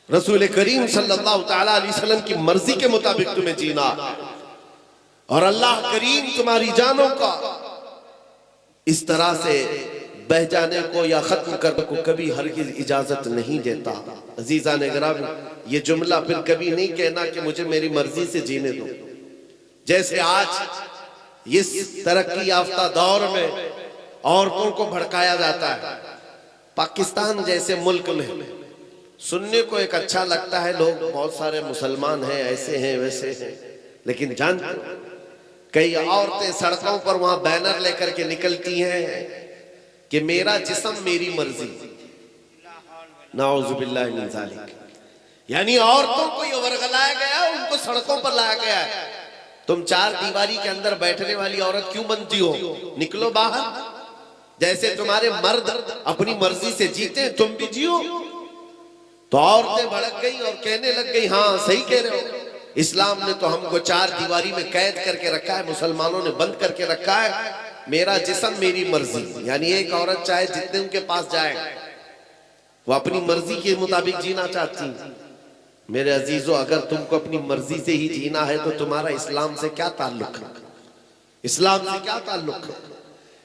रसूल करीम सल्लल्लाहु तआला अलैहि वसल्लम की मर्जी के मुताबिक तुम्हें जीना, और अल्लाह करीम तुम्हारी जानों का इस तरह से बह जाने को या खत्म करने को कभी हरगिज इजाजत नहीं देता। अजीजा ने गिरामी, ये जुमला फिर कभी नहीं कहना कि मुझे मेरी मर्जी से जीने दो। जैसे आज इस तरक्की याफ्ता दौर में औरतों को भड़काया जाता है, पाकिस्तान जैसे मुल्क में सुनने को एक अच्छा लगता है, लोग बहुत सारे मुसलमान हैं, ऐसे हैं वैसे हैं, लेकिन जानते कई औरतें सड़कों पर वहां बैनर लेकर के निकलती हैं कि मेरा जिस्म मेरी मर्जी। नाउजुबिल्लाह मिन ज़ालिक। यानी औरतों को ये वर्गलाया गया, उनको सड़कों पर लाया गया है। तुम चार दीवारी के अंदर बैठने वाली औरत क्यों बनती हो? निकलो बाहर। जैसे तुम्हारे मर्द अपनी मर्जी से जीते, तुम भी जियो। तो औरतें भड़क गई और कहने लग गई, हाँ सही कह रहे हो, इस्लाम ने तो हमको चार दीवारी में कैद करके रखा है, मुसलमानों ने बंद करके रखा है, मेरा जिस्म मेरी मर्जी। यानी एक औरत चाहे जितने उनके पास जाए वो अपनी मर्जी के मुताबिक जीना चाहती। मेरे अजीजों, अगर तुमको अपनी मर्जी से ही जीना है तो तुम्हारा इस्लाम से क्या ताल्लुक है? इस्लाम से क्या ताल्लुक है?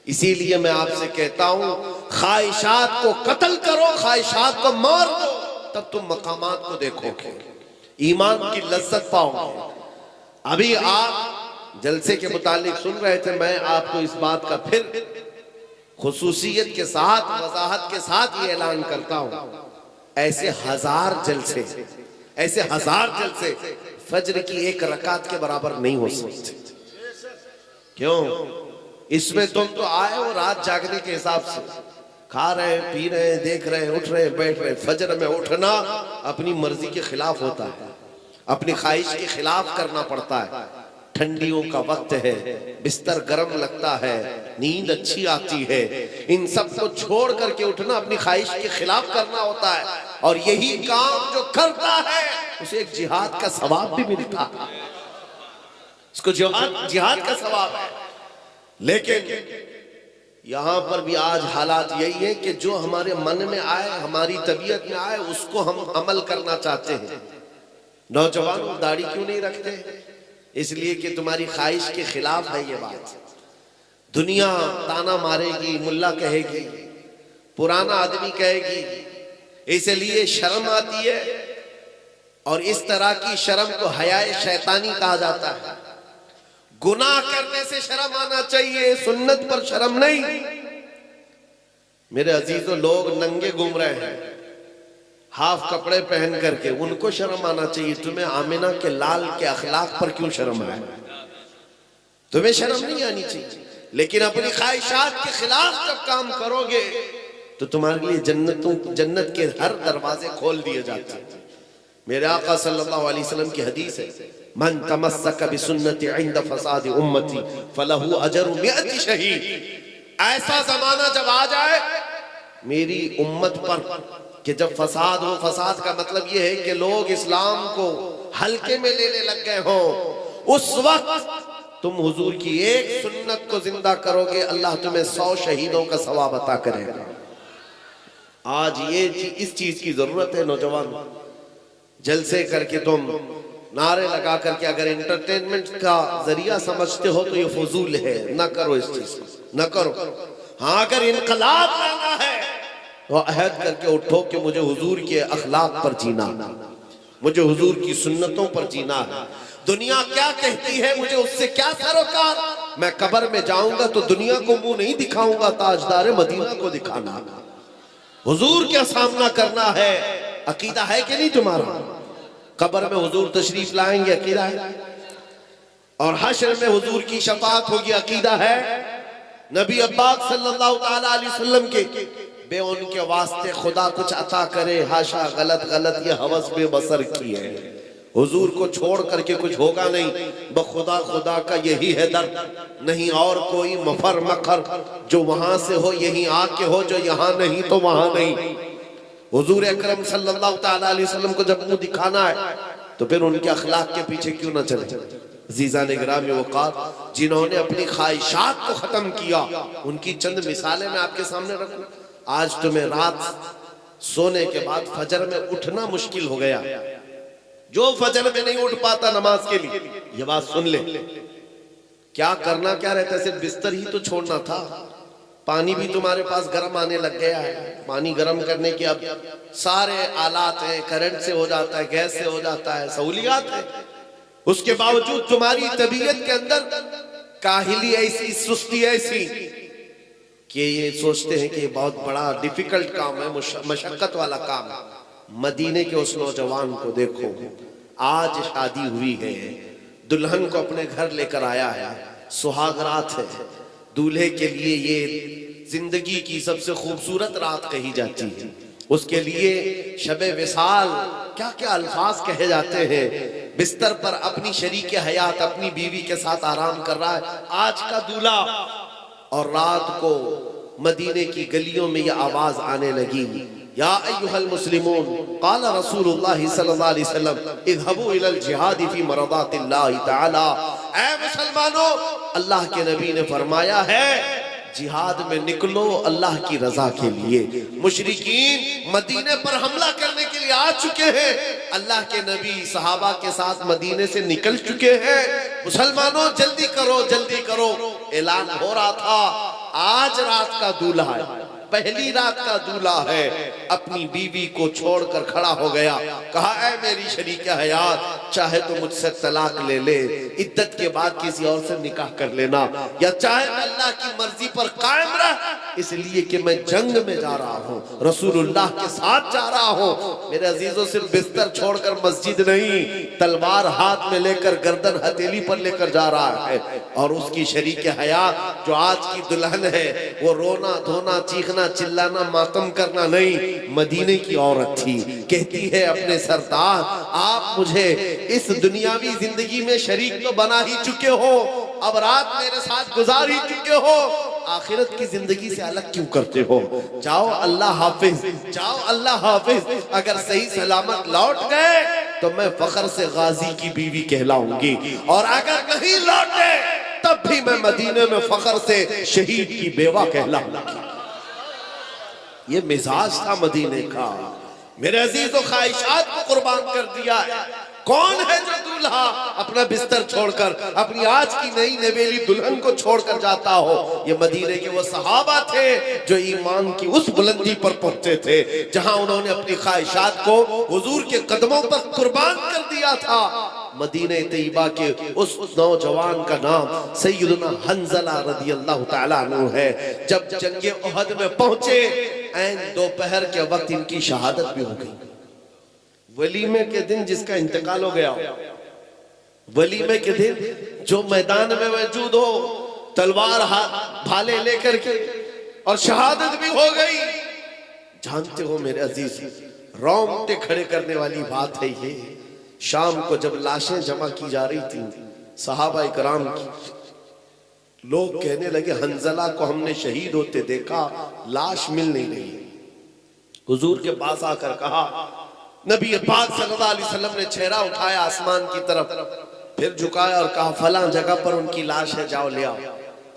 इसीलिए मैं आपसे कहता हूं, ख्वाहिशात को कत्ल करो, ख्वाहिशात को मार दो, तब तुम मकामात को देखोगे, ईमान की लज्जत पाओगे। अभी आप जलसे के मुतालिक सुन रहे थे, मैं आपको इस बात का फिर खुसूसियत के साथ, वजाहत के साथ ये ऐलान करता हूं, ऐसे हजार जलसे फज्र की एक रकात के बराबर नहीं हो सकते। क्यों? इसमें तुम तो आए हो रात जागने के हिसाब से, खा रहे हैं, पी रहे हैं, देख रहे हैं, उठ रहे हैं, बैठ रहे हैं। फजर में उठना अपनी मर्जी के खिलाफ होता है, अपनी ख्वाहिश के खिलाफ करना पड़ता है। ठंडियों का वक्त है, बिस्तर गर्म लगता है, नींद अच्छी आती है, इन सब को छोड़ करके उठना अपनी ख्वाहिश के खिलाफ करना होता है। और यही काम जो करता है उसे एक जिहाद का सवाब भी मिलता है, इसको जिहाद का सवाब है। लेकिन यहां पर भी आज हालात यही है कि जो हमारे मन में आए, हमारी तबीयत में आए, उसको हम अमल करना चाहते हैं। नौजवान दाढ़ी क्यों नहीं रखते? इसलिए कि तुम्हारी ख्वाहिश के खिलाफ है ये बात। दुनिया ताना मारेगी, मुल्ला कहेगी, पुराना आदमी कहेगी, इसलिए शर्म आती है। और इस तरह की शर्म को हयाए शैतानी कहा जाता है। गुनाह करने से शर्म आना चाहिए, सुन्नत पर शर्म नहीं। मेरे अजीजों, लोग नंगे घूम रहे हैं हाफ कपड़े पहन करके, उनको शर्म आना चाहिए। तुम्हें आमिना के लाल के अखलाक पर क्यों शर्म आए? तुम्हें शर्म नहीं आनी चाहिए। लेकिन अपनी ख्वाहिशात के खिलाफ जब काम करोगे तो तुम्हारे लिए जन्नत के हर दरवाजे खोल दिए जाते हैं। मेरे आका सल्लल्लाहु अलैहि वसल्लम की हदीस है, मन तमस्सक बिसुन्नति इंद फसाद उम्मती फलहु अजरु मिअति शहीद। ऐसा जमाना जब आ जाए मेरी उम्मत पर कि जब फसाद हो, फसाद का मतलब यह है कि लोग इस्लाम को हल्के में लेने लग गए हो, उस वक्त तुम हुजूर की एक सुन्नत को जिंदा करोगे, अल्लाह तुम्हें 100 शहीदों का सवाब अता करेगा। आज ये इस चीज की जरूरत है। नौजवान, जलसे करके तुम नारे लगा करके अगर एंटरटेनमेंट का जरिया समझते हो तो ये फजूल है, ना करो इस चीज को, ना करो। हाँ, अगर इनकलाब लाना है तो अहद करके उठो कि मुझे हुजूर के अखलाक पर जीना, मुझे हुजूर की सुन्नतों पर जीना है। दुनिया क्या कहती है मुझे उससे क्या सरोकार। मैं कब्र में जाऊंगा तो दुनिया को मुंह नहीं दिखाऊंगा, ताजदार मदीना को दिखाना। हुजूर क्या सामना करना है, अकीदा है कि नहीं तुम्हारा? कब्र में हुजूर तशरीफ लाएंगे, अकीदा है। और हश्र में हुजूर की शफाअत होगी, अकीदा है। नबी अब्बाक सल्लल्लाहु ताला अलैहि वसल्लम के बे उनके वास्ते खुदा कुछ अता करे, हाशा, गलत गलत ये हवस बेबसर की है। हुजूर को छोड़ करके कुछ होगा नहीं, बखुदा खुदा का यही है दर्द, नहीं और कोई मफर मखर। जो वहां से हो यहीं आके हो, जो यहाँ नहीं तो वहां नहीं। हुजूर अकरम सल्लल्लाहु ताला अलैहि वसल्लम को जब मुंह दिखाना है तो फिर उनके अखलाक के पीछे क्यों ना चले। अज़ीज़ान गिरामी वक़ार, जिन्होंने अपनी ख्वाहिशात को खत्म किया, उनकी चंद मिसालें मैं आपके सामने रखूं। आज तुम्हें रात सोने के बाद फजर में उठना मुश्किल हो गया। जो फजर में नहीं उठ पाता नमाज के लिए, ये बात सुन ले, क्या करना क्या रहता है, सिर्फ बिस्तर ही तो छोड़ना था। पानी भी तुम्हारे पास गर्म आने लग गया है। पानी गर्म करने के अब सारे आलात हैं, करंट से हो जाता है, गैस से हो जाता है, सहूलियात है। उसके बावजूद तुम्हारी तबीयत के अंदर काहिली ऐसी, सुस्ती ऐसी कि ये सोचते हैं कि ये बहुत बड़ा डिफिकल्ट काम है, मशक्कत वाला काम है। मदीने के उस नौजवान को देखो, आज शादी हुई है, दुल्हन को अपने घर लेकर आया है, सुहागरात है। दूल्हे के लिए ये जिंदगी की सबसे खूबसूरत रात कही जाती है। उसके लिए शबे विसाल, क्या क्या अल्फाज कहे जाते हैं। बिस्तर पर अपनी शरीक हयात अपनी बीवी के साथ आराम कर रहा है आज का दूल्हा, और रात को मदीने की गलियों में यह आवाज आने लगी, या अय्युहल मुस्लिमून क़ाल रसूलुल्लाह सल्लल्लाहु अलैहि वसल्लम इज़हबू इलल जिहाद फी मरदातिल्लाह तआला। ऐ मुसलमानों, अल्लाह के नबी ने फरमाया है जिहाद में निकलो अल्लाह की रजा के लिए। मुशरिकीन मदीने पर हमला करने के लिए आ चुके हैं, अल्लाह के नबी सहाबा के साथ मदीने से निकल चुके हैं। मुसलमानों जल्दी करो, जल्दी करो। ऐलान हो रहा था आज रात का दूल्हा है, पहली रात का दूल्हा है, अपनी बीवी को छोड़कर खड़ा हो गया। कहा ऐ मेरी शरीके हयात, चाहे तो मुझसे तलाक ले ले, इद्दत के बाद किसी और से निकाह कर लेना, या चाहे अल्लाह की मर्जी पर कायम रह, इसलिए कि मैं जंग में जा रहा हूँ, रसूलुल्लाह के साथ जा रहा हूँ। मेरे अजीजों, सिर्फ बिस्तर छोड़कर मस्जिद नहीं, तलवार हाथ में लेकर गर्दन हथेली पर लेकर जा रहा है। और उसकी शरीके हयात जो आज की दुल्हन है, वो रोना धोना चीखना चिल्लाना मातम करना नहीं, मदीने की औरत थी। कहती है अपने सरदार, आप मुझे इस दुनियावी जिंदगी में शरीक तो बना ही चुके हो, अब रात मेरे साथ गुजार ही चुके हो, आखिरत की जिंदगी से अलग क्यों करते हो? जाओ अल्लाह हाफिज, जाओ अल्लाह हाफिज। अगर सही सलामत लौट गए तो मैं फख्र से गाजी की बीवी कहलाऊंगी, और अगर नहीं लौटे तब भी मैं मदीने में फख्र से शहीद की बेवा कहलाऊंगी। ये मिजाज था मदीने का। मेरे अजीजों, ख्वाहिशात को कुर्बान कर दिया है। कौन है जो दूल्हा अपना बिस्तर छोड़कर अपनी आज की नई नवेली दुल्हन को छोड़कर जाता हो? ये मदीने के वो सहाबा थे जो ईमान की उस बुलंदी पर पहुंचे थे जहां उन्होंने अपनी ख्वाहिशात को हुजूर के कदमों पर कुर्बान कर दिया था। मदीने तैयबा के उस नौजवान का नाम सैयदना हंज़ला रज़ियल्लाहु ताला अन्हु है। जब जंगे उहद में पहुंचे, ऐन दोपहर के वक्त इनकी शहादत भी हो गई। वलीमे के दिन जिसका इंतकाल हो गया, वलीमे के दिन जो मैदान में मौजूद हो, तलवार हाथ भाले लेकर के, और शहादत भी हो गई। जानते हो मेरे अजीज, रोंगटे खड़े करने वाली बात है ये। शाम को जब लाशें जमा की जा रही थी सहाबा इकराम की, लोग कहने लगे हंज़ला को हमने शहीद होते देखा, लाश मिल नहीं रही। हुजूर के पास आकर कहा, नबी पाक सल्लल्लाहु अलैहि वसल्लम ने चेहरा उठाया आसमान की तरफ, फिर झुकाया और कहा फलां जगह पर उनकी लाश है, जाओ ले आओ।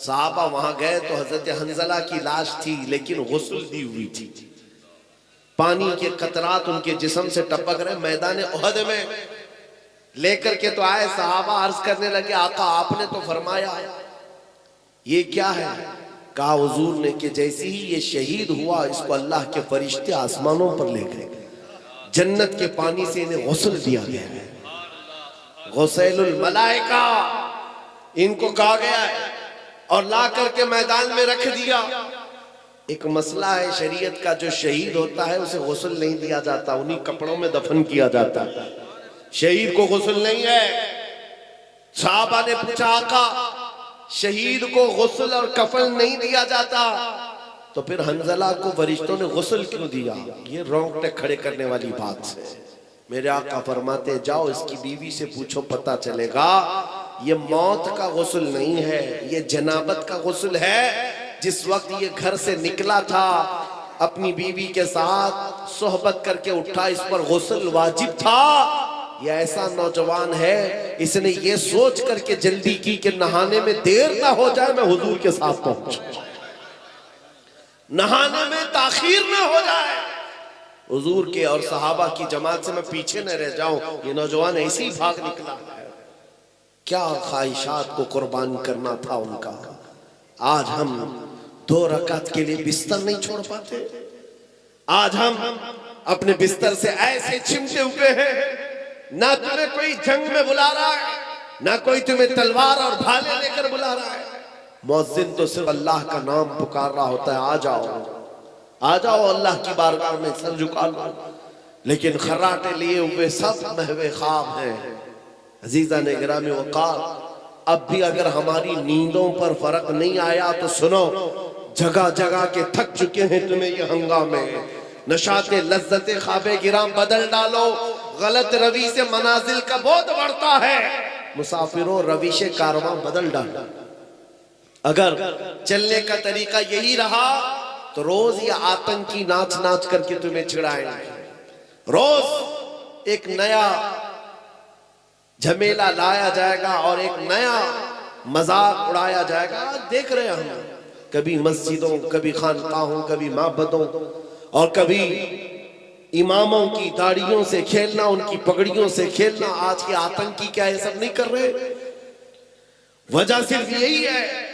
सहाबा वहां गए तो हजरत हंज़ला की लाश थी, लेकिन गुस्ल दी हुई थी। पानी के कतरात उनके जिस्म से टपक रहे। मैदान उहद में लेकर के तो आए सहाबा, अर्ज करने लगे आका आपने तो फरमाया ये क्या है? कहा हुजूर ने कि जैसे ही ये शहीद हुआ इसको अल्लाह के फरिश्ते आसमानों पर ले गए। जन्नत के पानी से इन्हें गुस्ल दिया गया है, गुस्लुल मलाइका इनको कहा गया है, और ला करके मैदान में रख दिया। एक मसला है शरीयत का, जो शहीद होता है उसे गुस्ल नहीं दिया जाता, उन्हीं कपड़ों में दफन किया जाता है। शहीद को गुस्ल नहीं है। साहबा ने पूछा, आका शहीद को गुस्ल और कफन नहीं दिया जाता, तो फिर हंजला को फरिश्तों ने गुस्ल क्यों दिया? ये रोंगटे खड़े करने वाली बात है। मेरे आका फरमाते, जाओ इसकी बीवी से पूछो, पता चलेगा। ये मौत का गुस्ल नहीं है, ये जनाबत का गुस्ल है। जिस वक्त ये घर से निकला था अपनी बीवी के साथ सोहबत करके उठा, इस पर गुस्ल वाजिब था। ये ऐसा नौजवान है, इसने ये सोच करके जल्दी की कि नहाने में देर ना हो जाए, मैं हुजूर के साथ पहुंचूं, नहाने में ताखीर ना हो जाए, हुजूर के और सहाबा की जमात से मैं पीछे न रह जाऊं। ये नौजवान ऐसे ही भाग निकला है। क्या ख्वाहिशात को कुर्बान करना था उनका। आज हम 2 रकात के लिए बिस्तर नहीं छोड़ पाते। आज हम अपने बिस्तर से ऐसे चिमटे हुए हैं, ना तुम्हें कोई जंग में बुला रहा है, ना कोई तुम्हें तलवार और भाले लेकर बुला रहा है। मुअज्जिन तो सिर्फ अल्लाह का नाम पुकार रहा होता है, आ जाओ आ जाओ अल्लाह की बारगाह में सर झुका लो। लेकिन खर्राटे लिए हुए सब महवे ख्वाब हैं। अजीजा ने गिरामी वक़ार, अब भी अगर हमारी नींदों पर फर्क नहीं आया तो सुनो, जगह जगह के थक चुके हैं तुम्हें ये हंगामे। नशाते लज्जते ख्वाबे गिराम बदल डालो, गलत रवि से मनाजिल का बोध बढ़ता है। मुसाफिरों रविशे कारवां बदल डालो। अगर चलने का तरीका यही रहा तो रोज ये आतंकी नाच नाच करके तुम्हें चिढ़ाएंगे। रोज एक नया झमेला लाया जाएगा और एक नया मजाक उड़ाया जाएगा। देख रहे हैं हम, कभी मस्जिदों, कभी खानकाहों, कभी माबदों, और कभी इमामों की दाढ़ियों से खेलना, उनकी पगड़ियों से खेलना। आज के आतंकी क्या ये सब नहीं कर रहे? वजह सिर्फ यही है,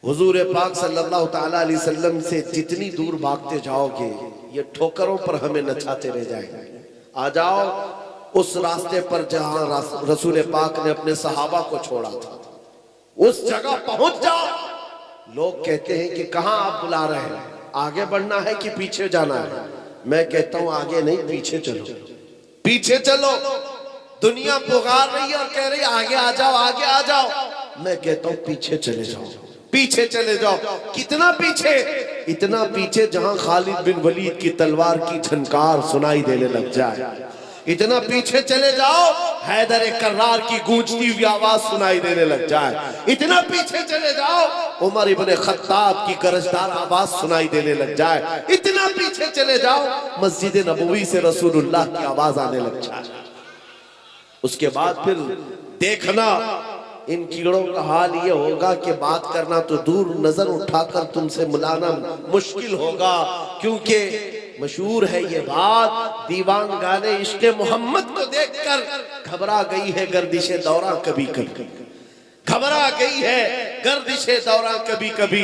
हुजूर पाक सल्लल्लाहु ताला अलैहि वसल्लम से जितनी दूर भागते जाओगे ये ठोकरों पर हमें नचाते रह जाएंगे। आ जाओ उस रास्ते पर जहां रसूल पाक ने अपने सहाबा को छोड़ा था, उस जगह पहुंच जाओ। लोग कहते हैं कि कहां आप बुला रहे हैं, आगे बढ़ना है कि पीछे जाना है? मैं कहता हूं आगे नहीं, पीछे चलो, पीछे चलो। दुनिया पुकार रही है और कह रही है आगे आ जाओ, आगे आ जाओ। मैं कहता हूं पीछे चले जाओ, पीछे चले जाओ। कितना पीछे? इतना पीछे जहां खालिद बिन वलीद की तलवार की झनकार सुनाई देने लग जाए। इतना पीछे चले जाओ हैदर कर्रार की गूंजती हुई आवाज सुनाई देने लग जाए। इतना पीछे चले जाओ उमर इब्ने खत्ताब की गरजदार आवाज सुनाई देने लग जाए। इतना पीछे चले जाओ मस्जिद नबवी से रसूलुल्लाह की आवाज आने लग जाए। उसके बाद फिर देखना इन कीड़ों का हाल ये होगा कि बात करना तो दूर, नजर उठाकर तुमसे मिलाना मुश्किल होगा। क्योंकि मशहूर है ये बात, दीवान गाने इश्क़े मोहम्मद को देखकर घबरा गई है गर्दिशे दौरा कभी कभी, घबरा गई है गर्दिशे दौरा कभी कभी।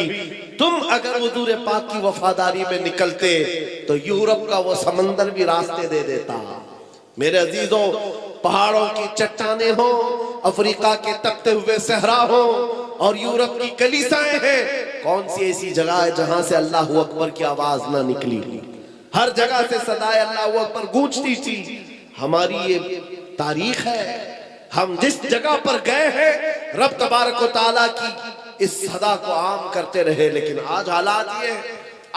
तुम अगर हुजूर पाक की वफादारी में निकलते तो यूरोप का वो समंदर भी रास्ते दे देता। मेरे अजीजों, पहाड़ों की चट्टाने हो, अफ्रीका के तपते हुए सहरा हो और यूरोप की कलीसाएं हैं, कौन सी ऐसी जगह है जहां से अल्लाह अकबर की आवाज ना निकली? हर जगह से सदाए अल्लाह अकबर गूंजती थी। हमारी ये तारीख है, हम जिस जगह पर गए हैं रब तबारक व तआला की इस सदा को आम करते रहे। लेकिन आज हालात ये,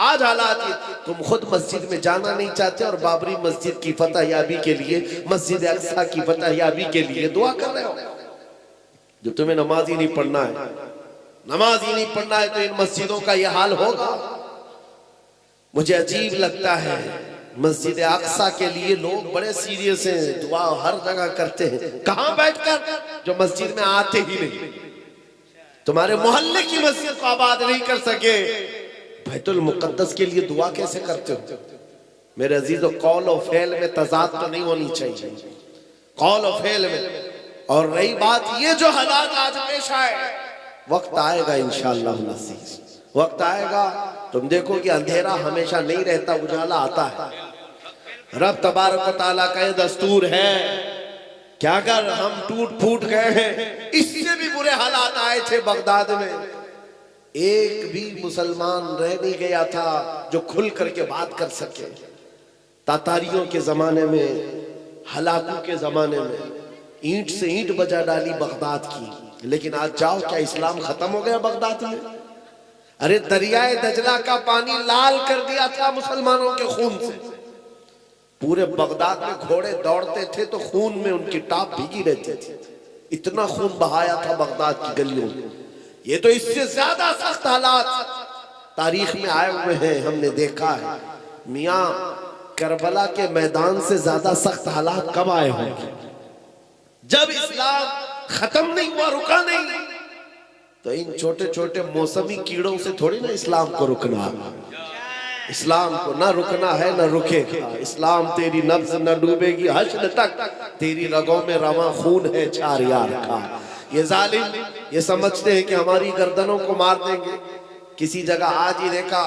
आज हालात ये, तुम खुद मस्जिद में जाना नहीं चाहते और बाबरी मस्जिद की फतह याबी के लिए, मस्जिद अक्सा की फतह याबी के लिए दुआ कर रहे हो। जो तुम्हें नमाज ही नहीं पढ़ना है, नमाज ही नहीं पढ़ना है तो इन मस्जिदों का यह हाल होगा। मुझे अजीब लगता है, मस्जिद अक्सा के लिए लोग बड़े सीरियस हैं, दुआ हर जगह करते हैं। कहां बैठकर? जो मस्जिद में आते ही नहीं, तुम्हारे मोहल्ले की मस्जिद को आबाद नहीं कर सके, बैतुल मुकद्दस के लिए दुआ कैसे करते हो? मेरे अजीजों, कौल और फेल में तजाद तो नहीं होनी चाहिए, कौल और फेल में। और रही बात ये जो हालात आज पेश आए, वक्त आएगा इंशाअल्लाह नसीब, वक्त आएगा तुम देखो कि अंधेरा हमेशा नहीं रहता, उजाला आता है। रब तबारक व तआला का ये दस्तूर है कि अगर हम टूट फूट गए हैं, इससे भी बुरे हालात आए थे बगदाद में, एक भी मुसलमान रह नहीं गया था जो खुल करके बात कर सके। तातारियों के जमाने में, हलाकू के जमाने में ईंट से ईंट बजा डाली बगदाद की, लेकिन आज जाओ, क्या इस्लाम खत्म हो गया बगदाद में? अरे दरियाए दजला का पानी लाल कर दिया था मुसलमानों के खून से। पूरे बगदाद में घोड़े दौड़ते थे तो खून में उनकी टाप भीगी रहती थी, इतना खून बहाया था बगदाद की गलियों में। ये तो इससे ज्यादा सख्त हालात तारीख में आए हुए हैं, हमने देखा है। मियां करबला के मैदान से ज्यादा सख्त हालात कब आए होंगे? जब इस्लाम खत्म नहीं हुआ, रुका नहीं। तो इन छोटे छोटे मौसमी कीड़ों से थोड़ी ना इस्लाम को रुकना। इस्लाम को ना रुकना है ना रुकेगा। इस्लाम तेरी नब्ज न डूबेगी हश्र तक, तेरी रगों में रवा खून है चार यार का। ये जालिम ये समझते हैं कि हमारी गर्दनों को मार देंगे। किसी जगह आज ही देखा,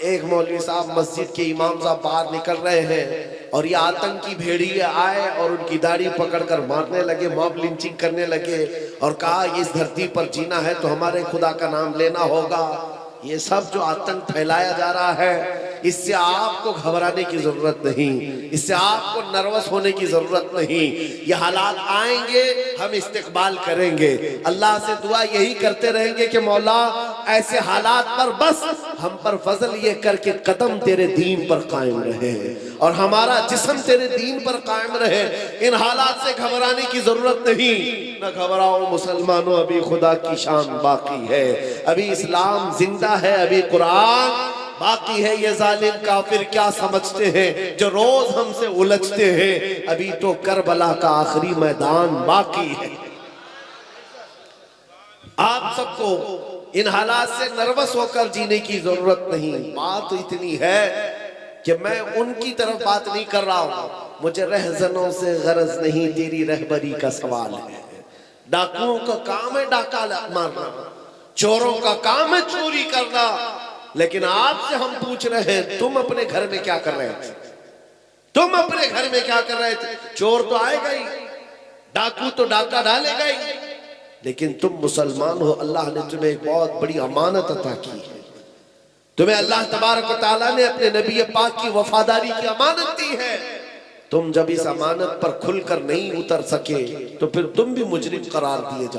एक मौलवी साहब मस्जिद के इमाम साहब बाहर निकल रहे हैं और ये आतंकी भेड़िए आए और उनकी दाढ़ी पकड़कर मारने लगे, मॉब लिंचिंग करने लगे और कहा इस धरती पर जीना है तो हमारे खुदा का नाम लेना होगा। ये सब जो आतंक फैलाया जा रहा है, इससे आपको घबराने की जरूरत नहीं, इससे आपको नर्वस होने की जरूरत नहीं। ये हालात आएंगे, हम इस्तेकबाल करेंगे। अल्लाह से दुआ यही करते रहेंगे कि मौला ऐसे हालात पर बस हम पर फजल ये करके कदम तेरे दीन पर कायम रहे और हमारा जिस्म तेरे दीन पर कायम रहे। इन हालात से घबराने की जरूरत नहीं। न घबराओ मुसलमानों, अभी खुदा की शान बाकी है, अभी इस्लाम जिंदा है, अभी कुरान बाकी है। ये जालिम काफिर क्या समझते हैं जो रोज हमसे उलझते हैं? अभी तो करबला का आखिरी मैदान बाकी है। आप सबको इन हालात से नर्वस होकर जीने की जरूरत नहीं। बात तो इतनी है कि मैं उनकी तरफ बात नहीं कर रहा हूं, मुझे रहजनों से गरज नहीं, तेरी रहबरी का सवाल है। डाकुओं का काम है डाका मारना, चोरों का काम है चोरी करना, लेकिन आपसे हम पूछ रहे हैं तुम अपने घर में क्या कर रहे थे? तुम अपने घर में क्या कर रहे थे? चोर तो आएगा ही, डाकू तो डाका डालेगा ही, लेकिन तुम मुसलमान हो, अल्लाह ने तुम्हें एक बहुत बड़ी अमानत अता की है। तुम्हें अल्लाह तबारक व तआला ने अपने नबी पाक की वफादारी की अमानत दी है। तुम जब इस अमानत पर खुलकर नहीं उतर सके तो फिर तुम भी मुजरिम करार दिए जाओ।